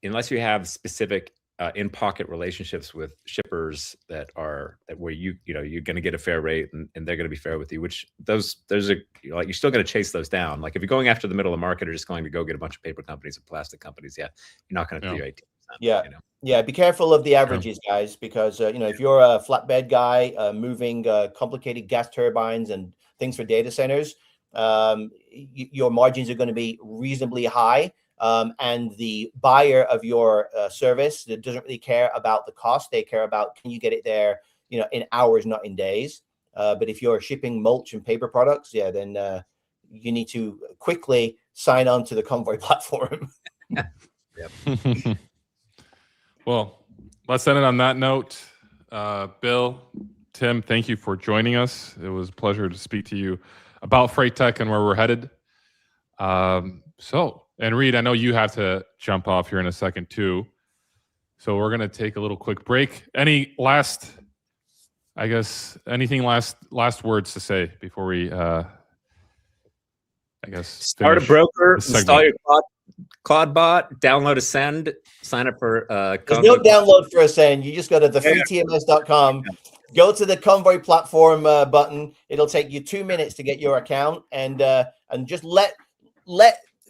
unless you have specific in-pocket relationships with shippers where you're going to get a fair rate and they're going to be fair with you, which those are like, you're still going to chase those down. Like if you're going after the middle of the market or just going to go get a bunch of paper companies and plastic companies, you're not going to clear 18%. Yeah. You know? Yeah. Be careful of the averages, guys, because, if you're a flatbed guy moving complicated gas turbines and things for data centers, your margins are going to be reasonably high. And the buyer of your service that doesn't really care about the cost. They care about, can you get it there, in hours, not in days. But if you're shipping mulch and paper products, then you need to quickly sign on to the Convoy platform. Well, let's end it on that note. Bill, Tim, thank you for joining us. It was a pleasure to speak to you about freight tech and where we're headed. And Reed, I know you have to jump off here in a second too. So we're going to take a little quick break. Anything last words to say before we, start a broker, install your Cloud bot, download Ascend, sign up for There's no download for Ascend. You just go to thefreetms.com, go to the Convoy platform button. It'll take you 2 minutes to get your account, and just let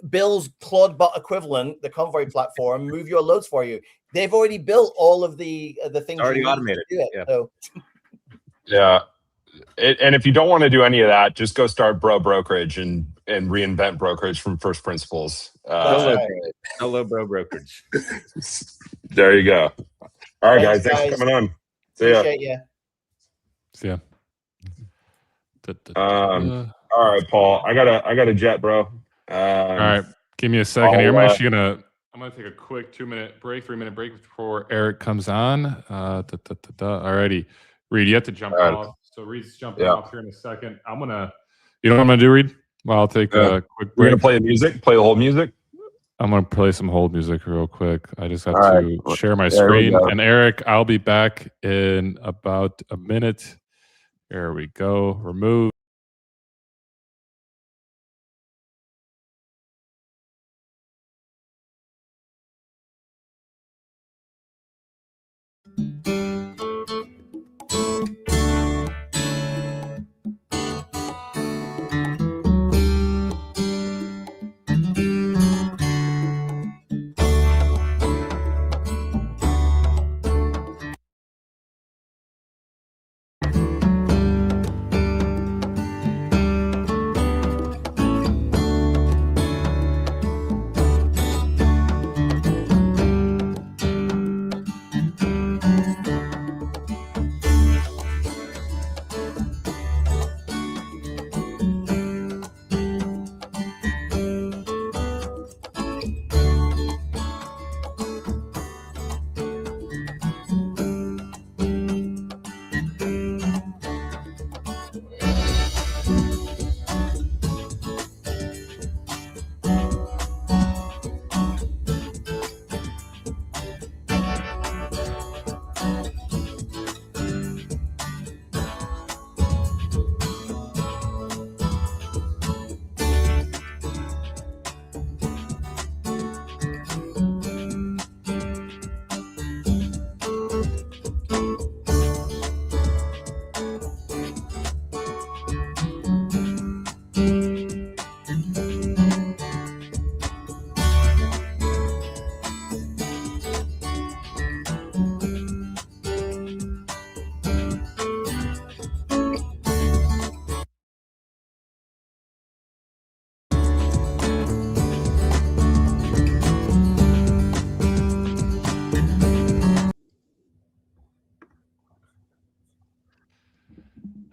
Bill's Claude bot equivalent, the Convoy platform, move your loads for you. They've already built all of the things. It's already automated. Yeah. And if you don't want to do any of that, just go start brokerage and reinvent brokerage from first principles. Hello, bro brokerage. There you go. All right, Thanks, guys. Thanks for coming on. See ya. Appreciate you. See ya. All right, Paul. I gotta jet, bro. All right, give me a second here. I'm gonna take a quick 2-minute break, 3-minute break before Eric comes on. Alrighty, Reed, you have to jump off. So Reed's jumping off here in a second. You know what I'm gonna do, Reed? Well, I'll take a quick break. We're gonna play the music. Play the whole music. I'm gonna play some hold music real quick. I just have to share my screen. And Eric, I'll be back in about a minute. There we go. Remove.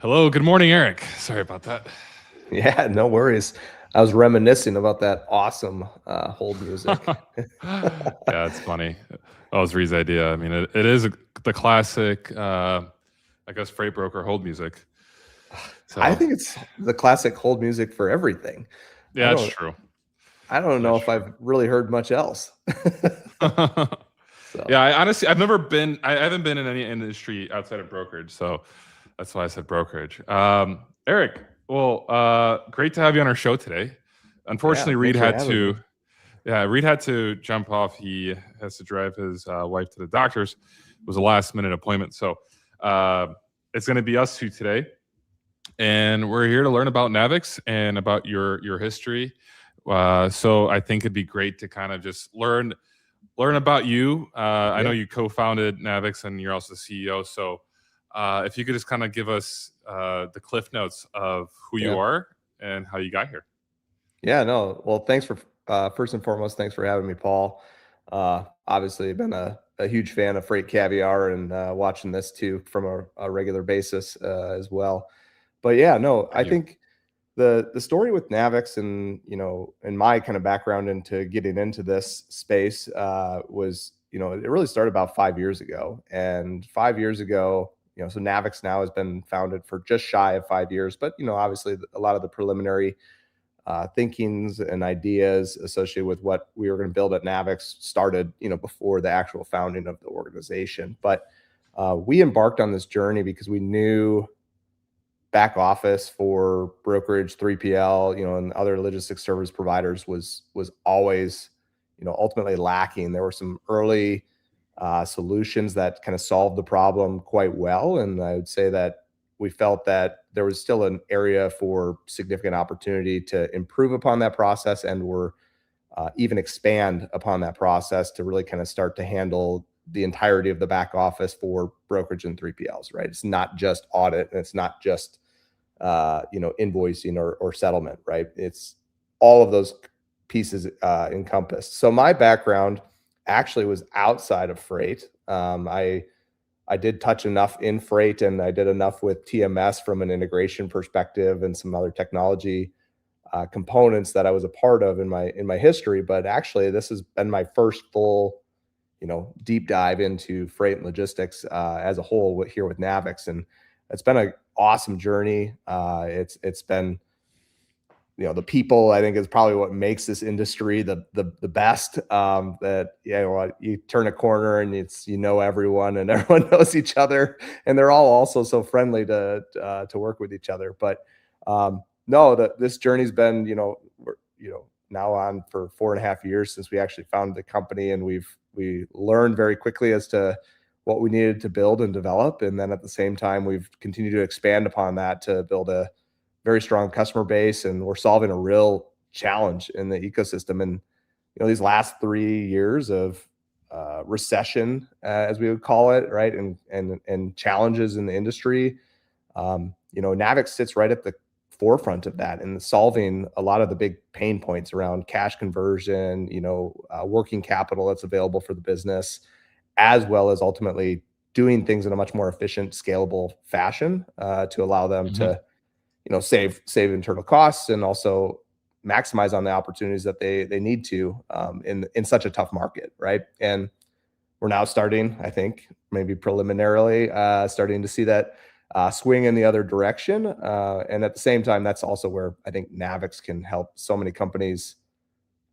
Hello, good morning, Eric. Sorry about that. Yeah, no worries. I was reminiscing about that awesome hold music. Yeah, it's funny. That was Reed's idea. I mean, it is the classic, I guess, freight broker hold music. So I think it's the classic hold music for everything. yeah, that's true. I don't know if I've really heard much else. Yeah, I honestly, I haven't been in any industry outside of brokerage, so that's why I said brokerage. Eric, well, great to have you on our show today. Unfortunately, Reed had to jump off. He has to drive his wife to the doctor's. It was a last-minute appointment, so it's going to be us two today, and we're here to learn about Navix and about your history. So I think it'd be great to kind of just learn about you. I know you co-founded Navix and you're also the CEO. So if you could just kind of give us the cliff notes of who you are and how you got here. Yeah, no. Well, thanks for first and foremost, thanks for having me, Paul. Obviously, I've been a huge fan of Freight Caviar and watching this too from a regular basis as well. But yeah, no, I think the story with Navix and, and my kind of background into getting into this space was, it really started about 5 years ago. And 5 years ago, so Navix now has been founded for just shy of 5 years. But, obviously a lot of the preliminary thinkings and ideas associated with what we were going to build at Navix started, before the actual founding of the organization. But we embarked on this journey because we knew back office for brokerage, 3PL, and other logistics service providers was always, ultimately lacking. There were some early solutions that kind of solved the problem quite well. And I would say that we felt that there was still an area for significant opportunity to improve upon that process and even expand upon that process to really kind of start to handle the entirety of the back office for brokerage and 3PLs, right? It's not just audit and it's not just, invoicing or settlement, right? It's all of those pieces encompassed. So my background actually was outside of freight. I did touch enough in freight and I did enough with TMS from an integration perspective and some other technology components that I was a part of in my history. But actually, this has been my first full, deep dive into freight and logistics as a whole here with Navix, and it's been an awesome journey. It's been, the people I think is probably what makes this industry the best. That you turn a corner and it's everyone and everyone knows each other, and they're all also so friendly to work with each other. But no, this journey's been we're now on for 4.5 years since we actually founded the company, and we learned very quickly as to what we needed to build and develop, and then at the same time we've continued to expand upon that to build a very strong customer base, and we're solving a real challenge in the ecosystem. And these last 3 years of recession, as we would call it, right, and challenges in the industry, Navix sits right at the forefront of that and solving a lot of the big pain points around cash conversion, working capital that's available for the business, as well as ultimately doing things in a much more efficient, scalable fashion to allow them to save internal costs and also maximize on the opportunities that they need to in such a tough market, right? And we're now starting, I think, maybe preliminarily, starting to see that swing in the other direction. And at the same time, that's also where I think Navix can help so many companies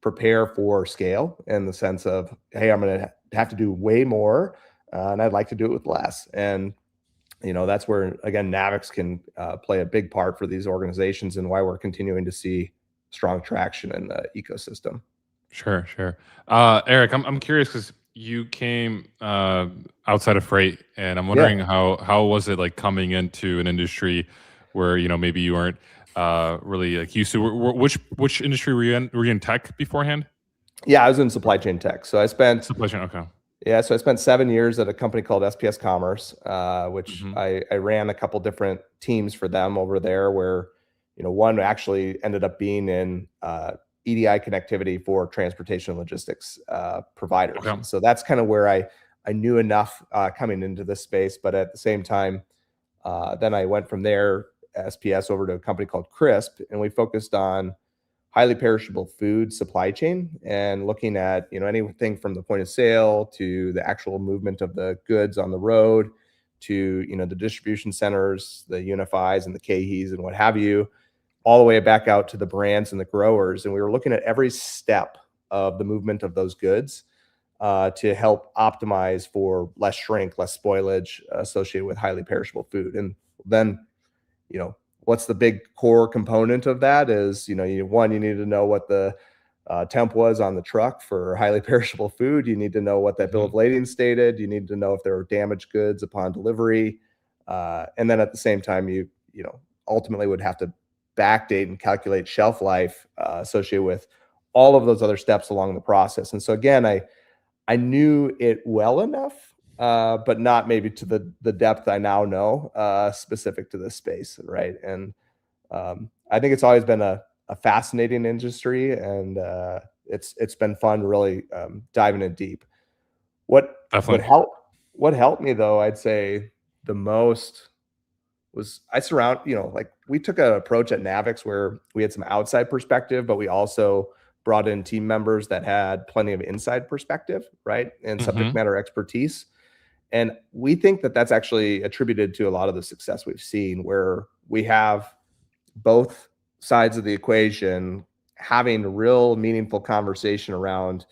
prepare for scale in the sense of, hey, I'm going to have to do way more, and I'd like to do it with less. And that's where, again, Navix can play a big part for these organizations and why we're continuing to see strong traction in the ecosystem. Sure. Eric, I'm curious because you came outside of freight, and I'm wondering how was it like coming into an industry where maybe you weren't really like used to. Which industry were you in? Were you in tech beforehand? Yeah, I was in supply chain tech. So I spent supply chain. Okay. Yeah, so I spent 7 years at a company called SPS Commerce, which I ran a couple different teams for them over there, where one actually ended up being in EDI connectivity for transportation and logistics providers. Okay. So that's kind of where I knew enough coming into this space, but at the same time, Then I went from there, SPS, over to a company called Crisp, and we focused on highly perishable food supply chain and looking at, anything from the point of sale to the actual movement of the goods on the road to, the distribution centers, the Unifies and the KHEs and what have you, all the way back out to the brands and the growers. And we were looking at every step of the movement of those goods to help optimize for less shrink, less spoilage associated with highly perishable food. And then, what's the big core component of that is, you need to know what the temp was on the truck for highly perishable food. You need to know what that bill of lading stated. You need to know if there were damaged goods upon delivery. And then at the same time, you ultimately would have to backdate and calculate shelf life associated with all of those other steps along the process. And so again, I knew it well enough, but not maybe to the depth I now know specific to this space, right? And I think it's always been a fascinating industry, and it's been fun really diving in deep. What helped me though, I'd say the most was we took an approach at Navix where we had some outside perspective, but we also brought in team members that had plenty of inside perspective, right? And subject matter expertise. And we think that that's actually attributed to a lot of the success we've seen, where we have both sides of the equation having a real meaningful conversation around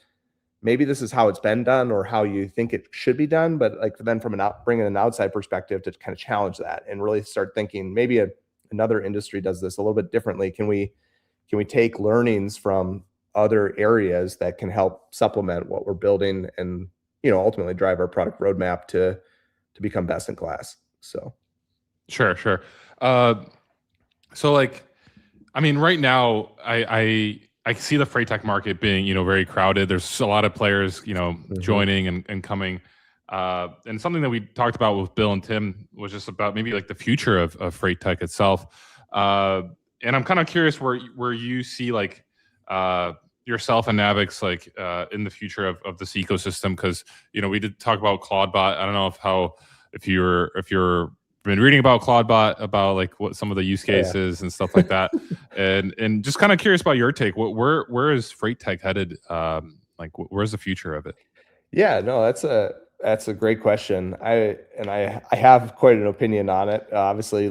maybe this is how it's been done or how you think it should be done, but then from bringing an outside perspective to kind of challenge that and really start thinking maybe another industry does this a little bit differently. Can we take learnings from other areas that can help supplement what we're building and ultimately drive our product roadmap to become best in class? So sure. So right now I see the freight tech market being very crowded. There's a lot of players joining and coming, and something that we talked about with Bill and Tim was just about maybe the future of freight tech itself. And I'm kind of curious where you see yourself and Navix in the future of this ecosystem, because we did talk about Claudebot. I don't know if you're been reading about Claudebot, about what some of the use cases and stuff like that, and just kind of curious about your take. Where is freight tech headed? Where's the future of it? Yeah, no, that's a great question. I have quite an opinion on it. Obviously,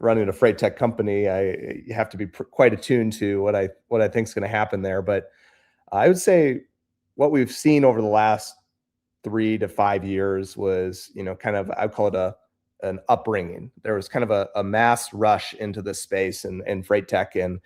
running a freight tech company, you have to be quite attuned to what I think is going to happen there. But I would say what we've seen over the last 3 to 5 years was, I'd call it an upbringing. There was kind of a mass rush into this space and freight tech. And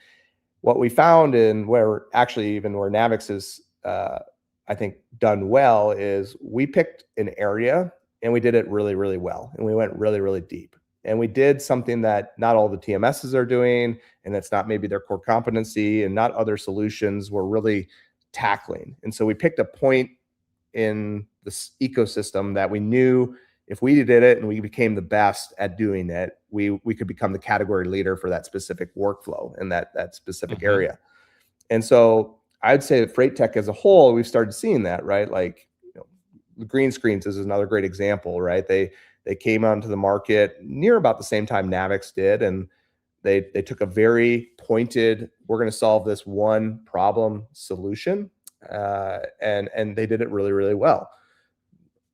what we found, and where Navix is, I think, done well, is we picked an area and we did it really, really well. And we went really, really deep. And we did something that not all the TMSs are doing, and it's not maybe their core competency, and not other solutions were really tackling. And so we picked a point in this ecosystem that we knew if we did it and we became the best at doing it, we could become the category leader for that specific workflow in that specific area. And so I'd say that freight tech as a whole, we've started seeing that, right? The green screens is another great example, right? They came onto the market near about the same time Navix did, and they took a very pointed, we're going to solve this one problem solution, and they did it really, really well.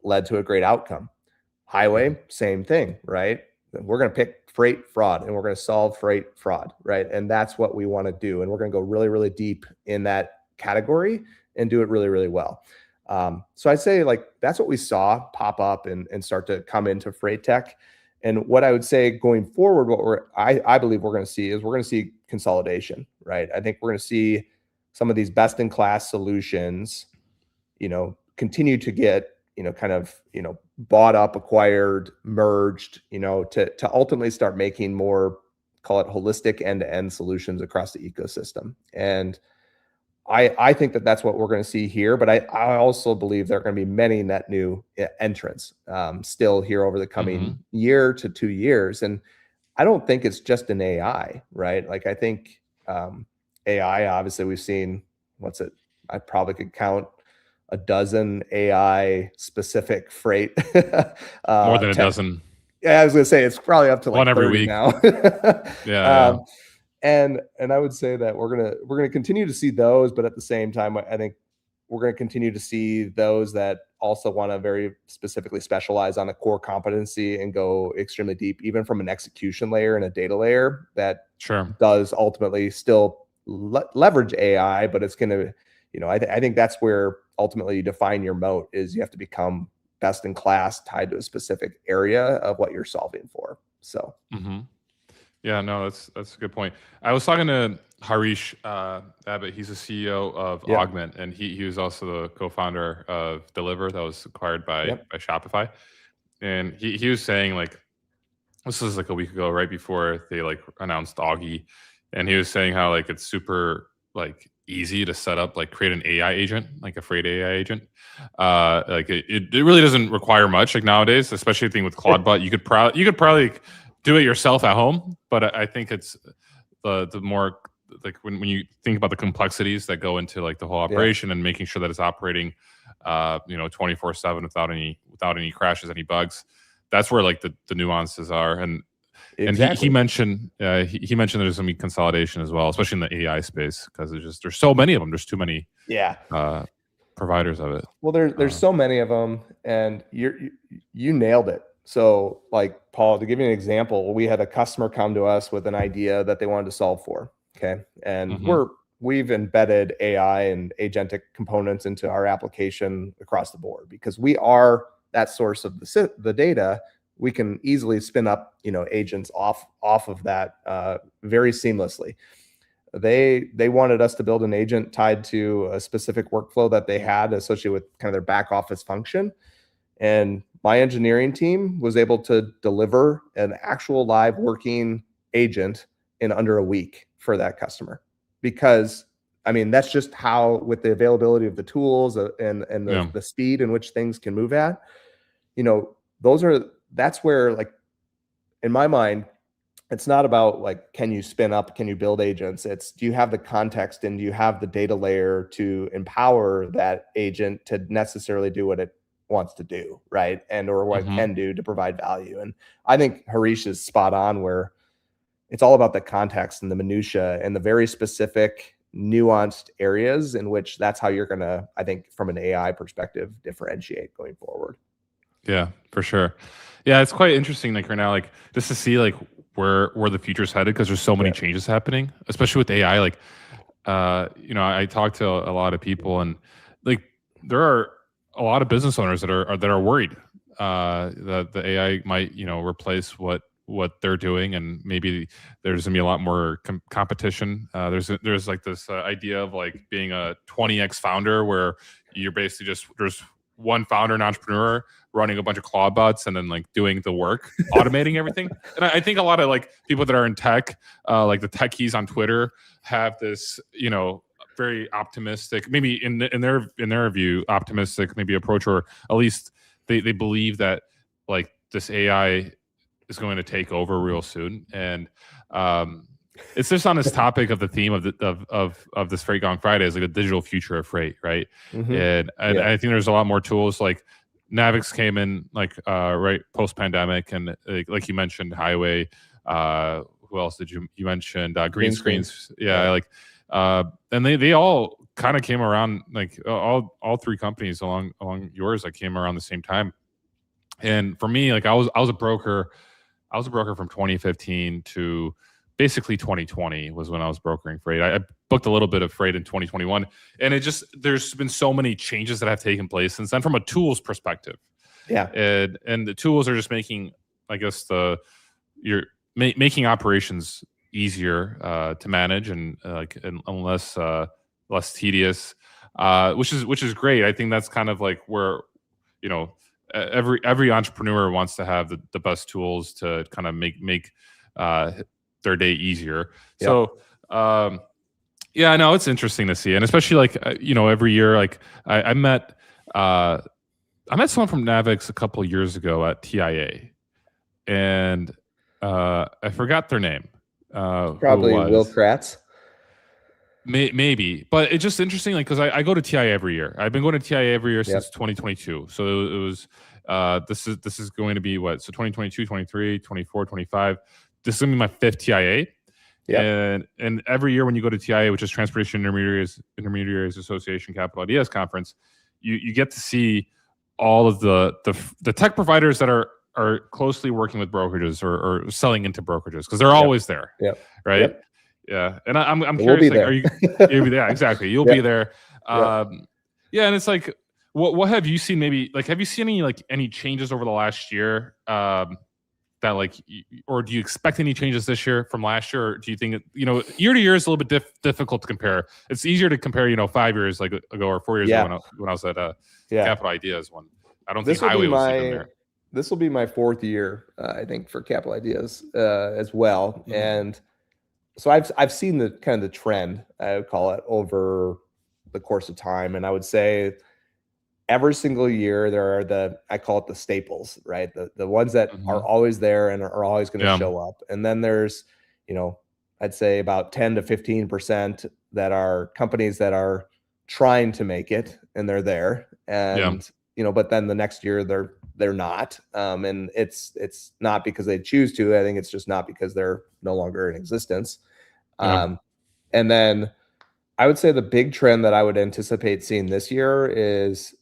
Led to a great outcome. Highway, same thing, right? We're going to pick freight fraud and we're going to solve freight fraud, right? And that's what we want to do. And we're going to go really, really deep in that category and do it really, really well. So I'd say that's what we saw pop up and start to come into freight tech. And what I would say going forward, I believe we're going to see is we're going to see consolidation, right? I think we're going to see some of these best in class solutions, continue to get, bought up, acquired, merged, to ultimately start making more, call it holistic end-to-end solutions across the ecosystem. And I think that's what we're going to see here, but I also believe there are going to be many net new entrants still here over the coming year to 2 years. And I don't think it's just an AI, right? I think AI, obviously we've seen, I probably could count a dozen AI specific freight. More than a dozen. Yeah, I was gonna say it's probably up to like One every 30 week. now. Yeah. And I would say that we're gonna continue to see those, but at the same time, I think we're gonna continue to see those that also want to very specifically specialize on a core competency and go extremely deep, even from an execution layer and a data layer that does ultimately still leverage AI, but it's gonna, I think that's where ultimately you define your moat is you have to become best in class tied to a specific area of what you're solving for. So. Yeah, no, that's a good point. I was talking to Harish Abbott. He's the CEO of Augment, and he was also the co-founder of Deliver that was acquired by Shopify. And he was saying, like, this was like a week ago, right before they like announced Augie, and he was saying how like it's super like easy to set up, like create an AI agent, like a freight AI agent. Like it really doesn't require much like nowadays, especially the thing with Claude you could probably do it yourself at home, but I think it's the more like when you think about the complexities that go into like the whole operation and making sure that it's operating 24/7 without any crashes, any bugs. That's where like the nuances are. And he mentioned he mentioned there's gonna be consolidation as well, especially in the AI space, because there's so many of them. There's too many providers of it. Well, there's so many of them, and you nailed it. So, like, Paul, to give you an example, we had a customer come to us with an idea that they wanted to solve for. Okay, and we've embedded AI and agentic components into our application across the board because we are that source of the data. We can easily spin up, agents off of that very seamlessly. They wanted us to build an agent tied to a specific workflow that they had associated with kind of their back office function. And my engineering team was able to deliver an actual live working agent in under a week for that customer. Because, I mean, that's just how, with the availability of the tools and the speed in which things can move at, that's where, like, in my mind, it's not about like, can you spin up, can you build agents? It's, do you have the context and do you have the data layer to empower that agent to necessarily do what it wants to do, right? And or what it can do to provide value. And I think Harish is spot on, where it's all about the context and the minutia and the very specific nuanced areas in which that's how you're gonna, I think, from an AI perspective, differentiate going forward. Yeah, for sure. Yeah, it's quite interesting, like right now, like just to see like where the future's headed, because there's so many changes happening, especially with AI. Like, I talk to a lot of people, and like there are a lot of business owners that are worried that the AI might, replace what they're doing, and maybe there's gonna be a lot more competition. There's like this idea of like being a 20x founder, where you're basically there's one founder and entrepreneur running a bunch of Claude bots and then like doing the work, automating everything. And I think a lot of like people that are in tech, like the techies on Twitter, have this, very optimistic, maybe in their view, optimistic maybe approach, or at least they believe that like this AI is going to take over real soon. And it's just on this topic of the theme of this Freight Gong Friday is like a digital future of freight, right? And I think there's a lot more tools. Like Navix came in like right post pandemic, and like you mentioned, Highway. Who else did you mentioned? Green screens. Yeah, like and they all kind of came around, like all three companies along yours that came around the same time. And for me, like I was a broker. I was a broker from 2015 to basically 2020 was when I was brokering freight. I booked a little bit of freight in 2021, and there's been so many changes that have taken place since then from a tools perspective. Yeah, and the tools are just making, I guess, making operations easier to manage and less tedious, which is great. I think that's kind of like where every entrepreneur wants to have the best tools to kind of make their day easier. So I know it's interesting to see, and especially like every year, like I met someone from Navix a couple of years ago at TIA, and I forgot their name. Probably Will Kratz. Maybe, but it's just interesting, like, because I go to TIA every year. I've been going to TIA every year since 2022. So This is going to be what? So 2022, 23, 24, 25. This is going to be my 5th TIA. Yep. And every year when you go to TIA, which is Transportation Intermediaries Association Capital Ideas Conference, you get to see all of the tech providers that are closely working with brokerages or selling into brokerages, because they're always there. Yep. Right. Yep. Yeah. And I'm We'll curious, be like, there. are you? Yeah, exactly. You'll be there. Yeah. And it's like, what have you seen? Maybe like, have you seen any changes over the last year? That like, or do you expect any changes this year from last year? Or do you think, year to year is a little bit difficult to compare? It's easier to compare, 5 years ago or 4 years ago when I was at Capital Ideas one. I don't think Highway was even there. This will be my 4th year, I think, for Capital Ideas as well. And so I've seen the kind of the trend, I would call it, over the course of time. And I would say every single year there are I call it the staples, right? The ones that are always there and are always going to show up. And then there's, I'd say about 10 to 15% that are companies that are trying to make it and they're there. And but then the next year they're not. And it's not because they choose to. I think it's just not because they're no longer in existence. And then I would say the big trend that I would anticipate seeing this year is,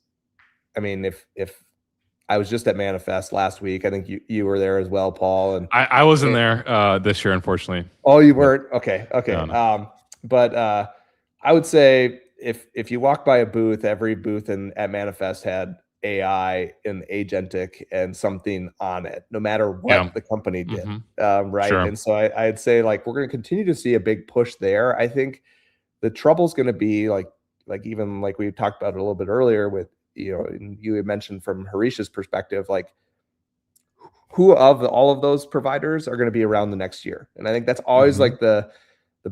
I mean, if I was just at Manifest last week, I think you were there as well, Paul. And I wasn't there this year, unfortunately. Oh, you weren't? Okay. No. But I would say if you walk by a booth, every booth at Manifest had AI and agentic and something on it, no matter what the company did. Right. Sure. And so I'd say, like, we're going to continue to see a big push there. I think the trouble's going to be like even like we talked about it a little bit earlier with, you had mentioned from Harish's perspective, like who of all of those providers are going to be around the next year? And I think that's always like the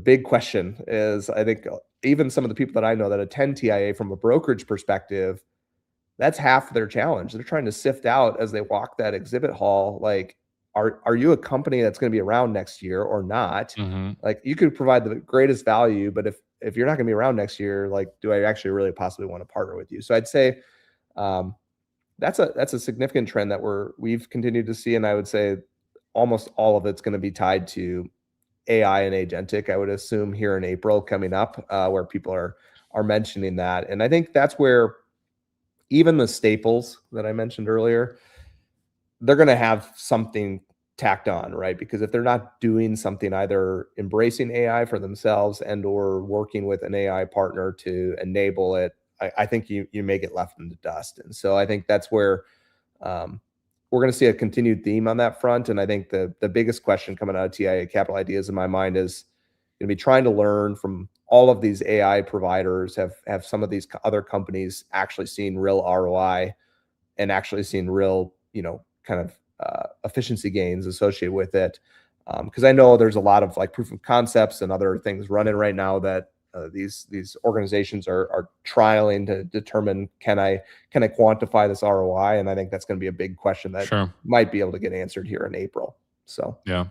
big question is, I think even some of the people that I know that attend TIA from a brokerage perspective, that's half their challenge. They're trying to sift out as they walk that exhibit hall, like, are you a company that's going to be around next year or not? Like, you could provide the greatest value, but if you're not going to be around next year, like, do I actually really possibly want to partner with you? So I'd say that's a significant trend that we've continued to see, and I would say almost all of it's going to be tied to AI and agentic. I would assume here in April coming up, where people are mentioning that, and I think that's where even the staples that I mentioned earlier, they're going to have something tacked on, right? Because if they're not doing something, either embracing AI for themselves and or working with an AI partner to enable it, I think you may get left in the dust. And so I think that's where we're going to see a continued theme on that front. And I think the biggest question coming out of TIA Capital Ideas in my mind is going to be trying to learn from all of these AI providers. Have some of these other companies actually seen real ROI and actually seen real, kind of efficiency gains associated with it? Because I know there's a lot of like proof of concepts and other things running right now that these organizations are trialing to determine, can I quantify this ROI? And I think that's going to be a big question that might be able to get answered here in April. So yeah.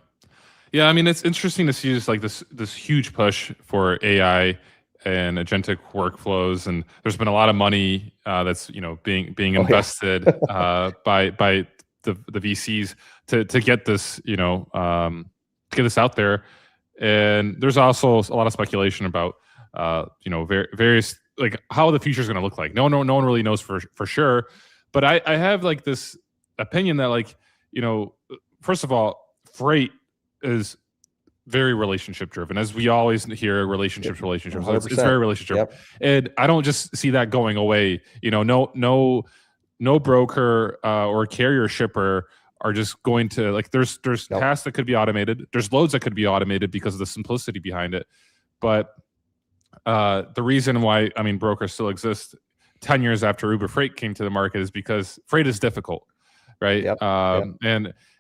I mean, it's interesting to see just like this huge push for AI and agentic workflows, and there's been a lot of money that's being invested by the VCs to get this to get this out there. And there's also a lot of speculation about various, like, how the future is going to look like. No one really knows for sure, but I have like this opinion that, like, first of all, freight is very relationship driven, as we always hear. Relationships. It's very relationship, and I don't just see that going away. No broker or carrier shipper are just going to, like, there's tasks that could be automated. There's loads that could be automated because of the simplicity behind it. But the reason why, brokers still exist 10 years after Uber Freight came to the market is because freight is difficult, right?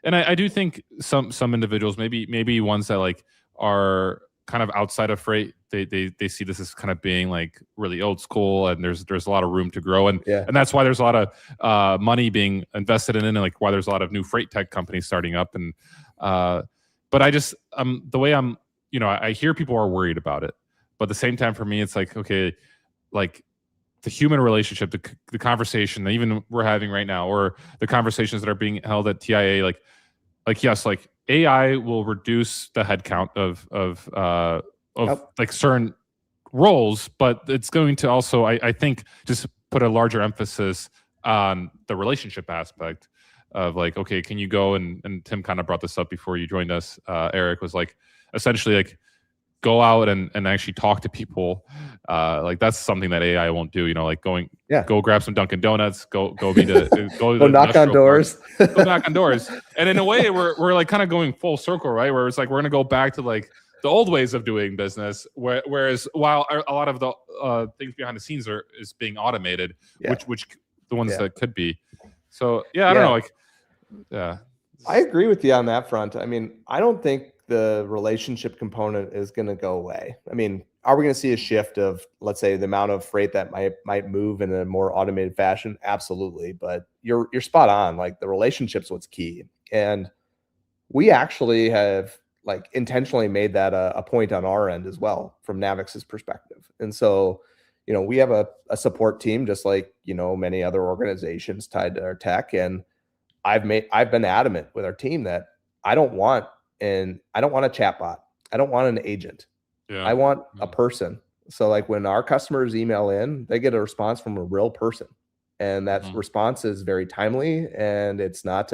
And I do think some individuals, maybe ones that like are kind of outside of freight, they see this as kind of being like really old school, and there's a lot of room to grow, and that's why there's a lot of money being invested in it, and like why there's a lot of new freight tech companies starting up. And but I just the way I hear people are worried about it, but at the same time, for me, it's like, okay, like, the human relationship, the conversation that even we're having right now, or the conversations that are being held at TIA, like yes, like AI will reduce the headcount of like certain roles, but it's going to also, I think, just put a larger emphasis on the relationship aspect of like, okay, can you go and Tim kind of brought this up before you joined us, Eric, was like essentially like go out and actually talk to people. Like that's something that AI won't do, you know, like go grab some Dunkin' Donuts, go be the go knock on doors. Go knock on doors. And in a way we're like kind of going full circle, right? Where it's like we're gonna go back to like the old ways of doing business, whereas while a lot of the things behind the scenes is being automated, which the ones that could be. So I don't know, like I agree with you on that front. I mean, I don't think the relationship component is going to go away. I mean, are we going to see a shift of, let's say, the amount of freight that might move in a more automated fashion? Absolutely. But you're spot on. Like the relationship's what's key. And we actually have like intentionally made that a point on our end as well from Navix's perspective. And so, you know, we have a support team just like, you know, many other organizations tied to our tech. And I've been adamant with our team that I don't want a chatbot. I don't want an agent. I want a person. So like when our customers email in, they get a response from a real person, and that response is very timely, and it's not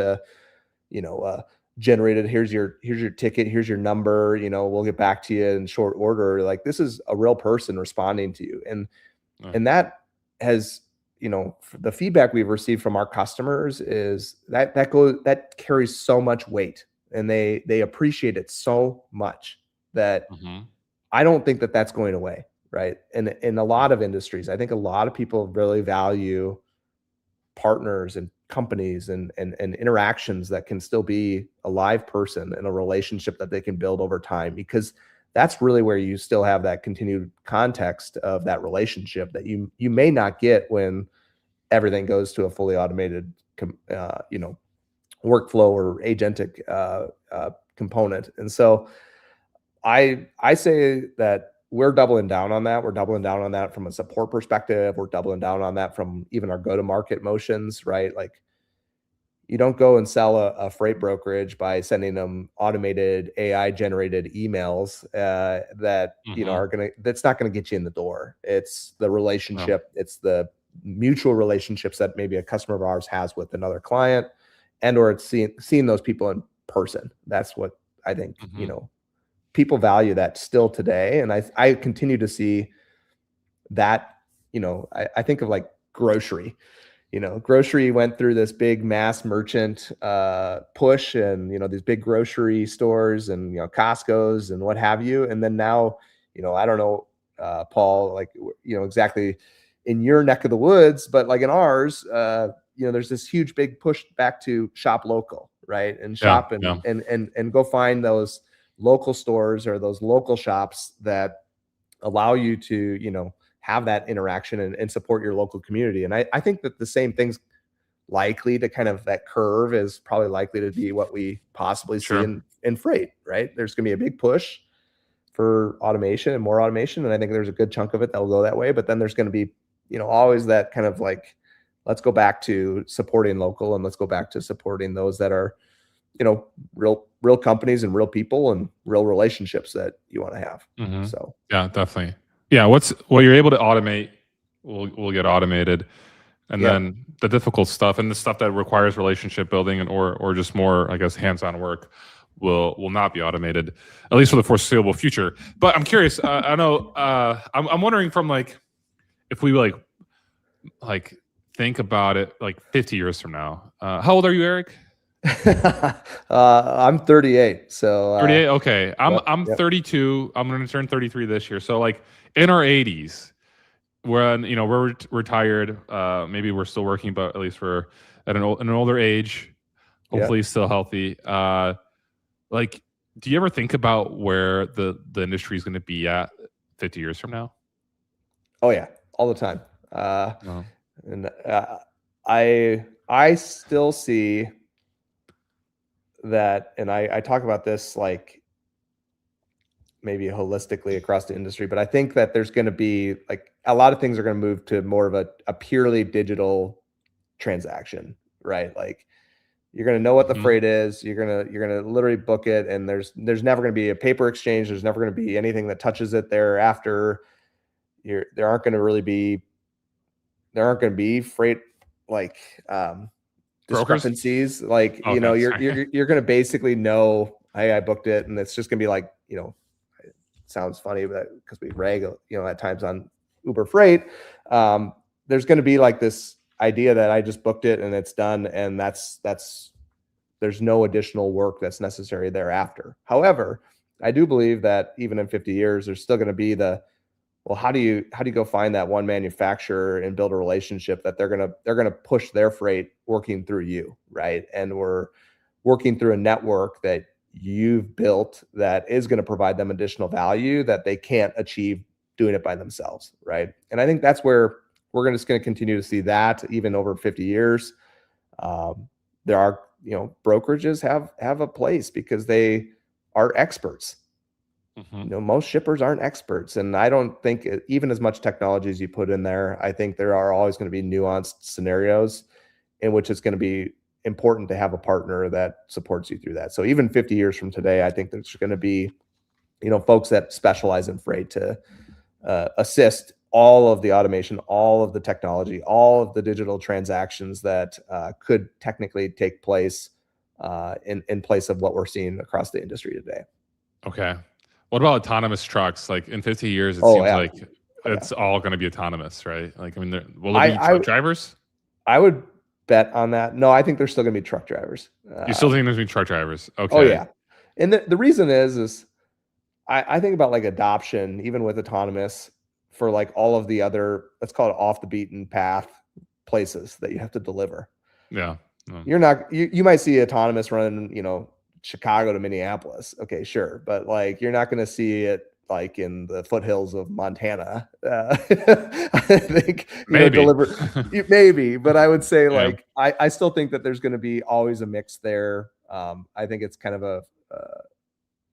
generated. Here's your ticket. Here's your number. You know, we'll get back to you in short order. Like this is a real person responding to you, and that has, you know, the feedback we've received from our customers is that carries so much weight. And they appreciate it so much that I don't think that that's going away, right? And in a lot of industries, I think a lot of people really value partners and companies and interactions that can still be a live person and a relationship that they can build over time, because that's really where you still have that continued context of that relationship that you may not get when everything goes to a fully automated, workflow or agentic component. And so I say that we're doubling down on that. We're doubling down on that from a support perspective. We're doubling down on that from even our go-to-market motions, right? Like you don't go and sell a freight brokerage by sending them automated AI generated emails that, you know, that's not going to get you in the door. It's the relationship. It's the mutual relationships that maybe a customer of ours has with another client, and or it's seeing those people in person. That's what I think, you know, people value that still today. And I continue to see that, you know, I think of like grocery. You know, grocery went through this big mass merchant push, and, you know, these big grocery stores and, you know, Costco's and what have you. And then now, you know, I don't know, Paul, like, you know, exactly in your neck of the woods, but like in ours, you know, there's this huge big push back to shop local, right? And shop and go find those local stores or those local shops that allow you to, you know, have that interaction and support your local community. And I think that the same thing's likely to kind of, that curve is probably likely to be what we possibly see in freight, right? There's going to be a big push for automation and more automation. And I think there's a good chunk of it that'll go that way. But then there's going to be, you know, always that kind of like, let's go back to supporting local, and let's go back to supporting those that are, you know, real companies and real people and real relationships that you want to have. So yeah, definitely. Yeah, what you're able to automate will get automated, and then the difficult stuff and the stuff that requires relationship building and or just more, I guess, hands-on work will not be automated, at least for the foreseeable future. But I'm curious. I know. I'm wondering from like, if we like think about it like 50 years from now. How old are you, Eric? I'm 38. So 38. Okay, I'm 32. I'm going to turn 33 this year. So like in our 80s, when, you know, we're retired, maybe we're still working, but at least we're at an older age, hopefully still healthy. Like, do you ever think about where the industry is going to be at 50 years from now? Oh yeah, all the time. And I still see that, and I talk about this like maybe holistically across the industry, but I think that there's going to be like a lot of things are going to move to more of a purely digital transaction, right? Like you're going to know what the freight is. You're going to literally book it, and there's never going to be a paper exchange. There's never going to be anything that touches it thereafter. There aren't going to be freight like discrepancies. Like Okay, you're going to basically know, hey, I booked it, and it's just going to be like, it sounds funny, but because we rag at times on Uber Freight, there's going to be like this idea that I just booked it and it's done, and there's no additional work that's necessary thereafter. However, I do believe that even in 50 years, there's still going to be how do you go find that one manufacturer and build a relationship that they're gonna push their freight working through you, right? And we're working through a network that you've built that is going to provide them additional value that they can't achieve doing it by themselves, right? And I think that's where we're just going to continue to see that even over 50 years. There are, brokerages have a place because they are experts. Most shippers aren't experts. And I don't think even as much technology as you put in there, I think there are always going to be nuanced scenarios in which it's going to be important to have a partner that supports you through that. So even 50 years from today, I think there's going to be, folks that specialize in freight to assist all of the automation, all of the technology, all of the digital transactions that could technically take place in place of what we're seeing across the industry today. Okay. What about autonomous trucks? Like in 50 years, it seems like it's all going to be autonomous, right? Like, I mean, will there be truck drivers? I would bet on that. No, I think there's still going to be truck drivers. You still think there's going to be truck drivers? Okay. Oh yeah. And the reason is I think about like adoption, even with autonomous, for like all of the other, let's call it off the beaten path places that you have to deliver. Yeah. You might see autonomous running, Chicago to Minneapolis. Okay, sure. But like, you're not going to see it like in the foothills of Montana. I think maybe maybe, but I would say like, I still think that there's going to be always a mix there. I think it's kind of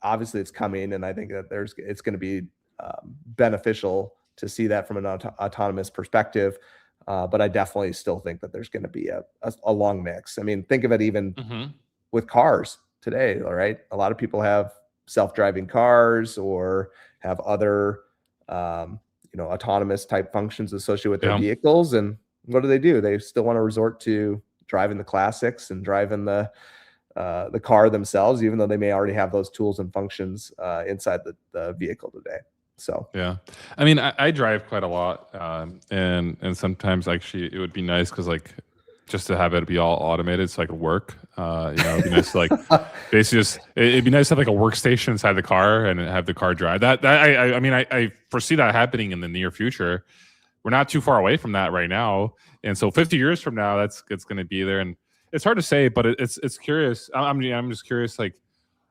obviously it's coming, and I think that it's going to be beneficial to see that from an autonomous perspective. But I definitely still think that there's going to be a long mix. I mean, think of it even with cars today. All right. A lot of people have self-driving cars or have other, autonomous type functions associated with their vehicles. And what do? They still want to resort to driving the classics and driving the car themselves, even though they may already have those tools and functions inside the vehicle today. So, yeah, I mean, I drive quite a lot. And sometimes actually it would be nice because like, just to have it be all automated so I could work. It'd be nice to like basically it'd be nice to have like a workstation inside the car and have the car drive. I foresee that happening in the near future. We're not too far away from that right now. And so 50 years from now, it's going to be there. And it's hard to say, but it's curious. I'm just curious, like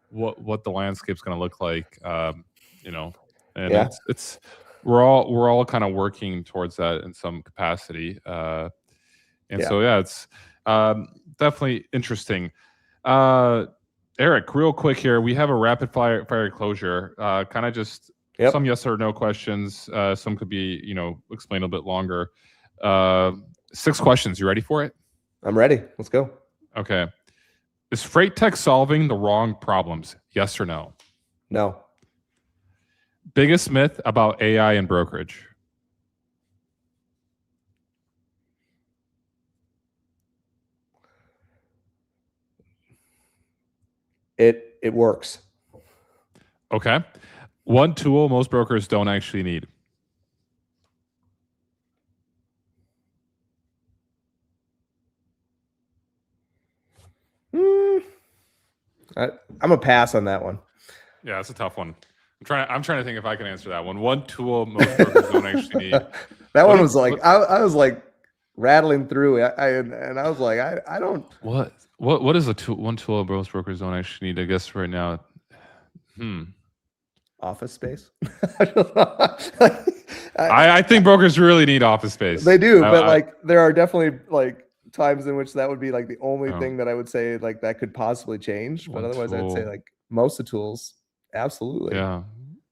what the landscape's going to look like, and it's we're all kind of working towards that in some capacity. So it's definitely interesting. Eric, real quick here, we have a rapid fire closure. Kind of just some yes or no questions. Some could be, explain a bit longer. 6 questions. You ready for it? I'm ready. Let's go. Okay. Is freight tech solving the wrong problems? Yes or no? No. Biggest myth about AI and brokerage? It works. Okay. One tool most brokers don't actually need? I'm a pass on that one. Yeah, that's a tough one. I'm trying to think if I can answer that one. One tool most brokers don't actually need. That one was like I was like rattling through it, and I was like I don't. What is one tool most brokers don't actually need? I guess right now, office space. I think brokers really need office space. They do, but there are definitely like times in which that would be like the only thing that I would say like that could possibly change. But otherwise, I'd say like most of the tools, absolutely. Yeah.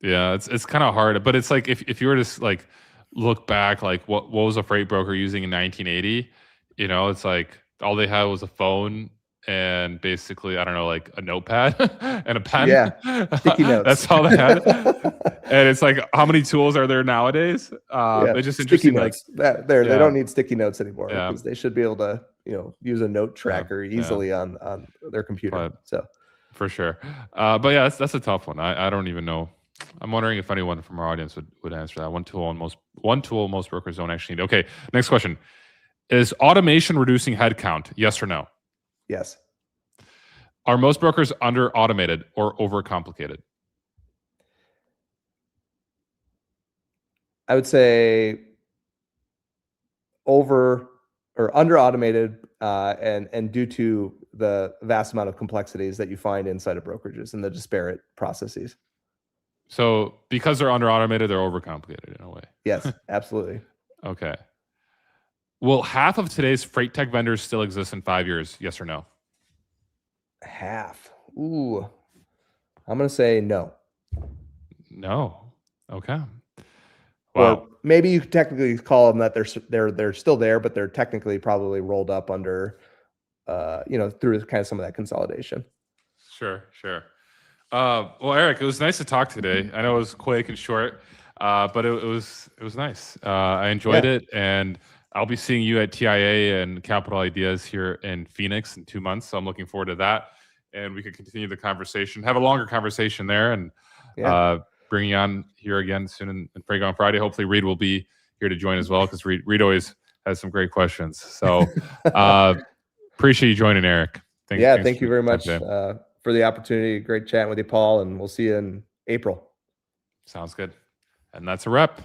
Yeah, it's kind of hard, but it's like if you were to like look back, like what was a freight broker using in 1980? You know, it's like all they had was a phone and basically I don't know, like a notepad and a pen. Yeah, sticky notes. That's all they had. And it's like, how many tools are there nowadays? It's just sticky interesting. Notes. Like, they don't need sticky notes anymore Yeah. because they should be able to, use a note tracker easily on their computer. So for sure. But yeah, that's a tough one. I don't even know. I'm wondering if anyone from our audience would answer that. One tool most brokers don't actually need. Okay, next question. Is automation reducing headcount? Yes or no? Yes. Are most brokers under automated or overcomplicated? I would say over or under automated and due to the vast amount of complexities that you find inside of brokerages and the disparate processes. So because they're under automated, they're overcomplicated in a way. Yes, absolutely. Okay. Will half of today's freight tech vendors still exist in 5 years? Yes or no? Half. Ooh. I'm going to say no. No. Okay. Wow. Or maybe you could technically call them that they're still there, but they're technically probably rolled up under, through kind of some of that consolidation. Sure. Well, Eric, it was nice to talk today. I know it was quick and short, but it was nice. I enjoyed it, and I'll be seeing you at TIA and Capital Ideas here in Phoenix in 2 months. So I'm looking forward to that, and we could continue the conversation, have a longer conversation there, and bring you on here again soon in Franco on Friday. Hopefully, Reed will be here to join as well because Reed always has some great questions. So appreciate you joining, Eric. Thank you very much for the opportunity. Great chatting with you, Paul, and we'll see you in April. Sounds good. And that's a wrap.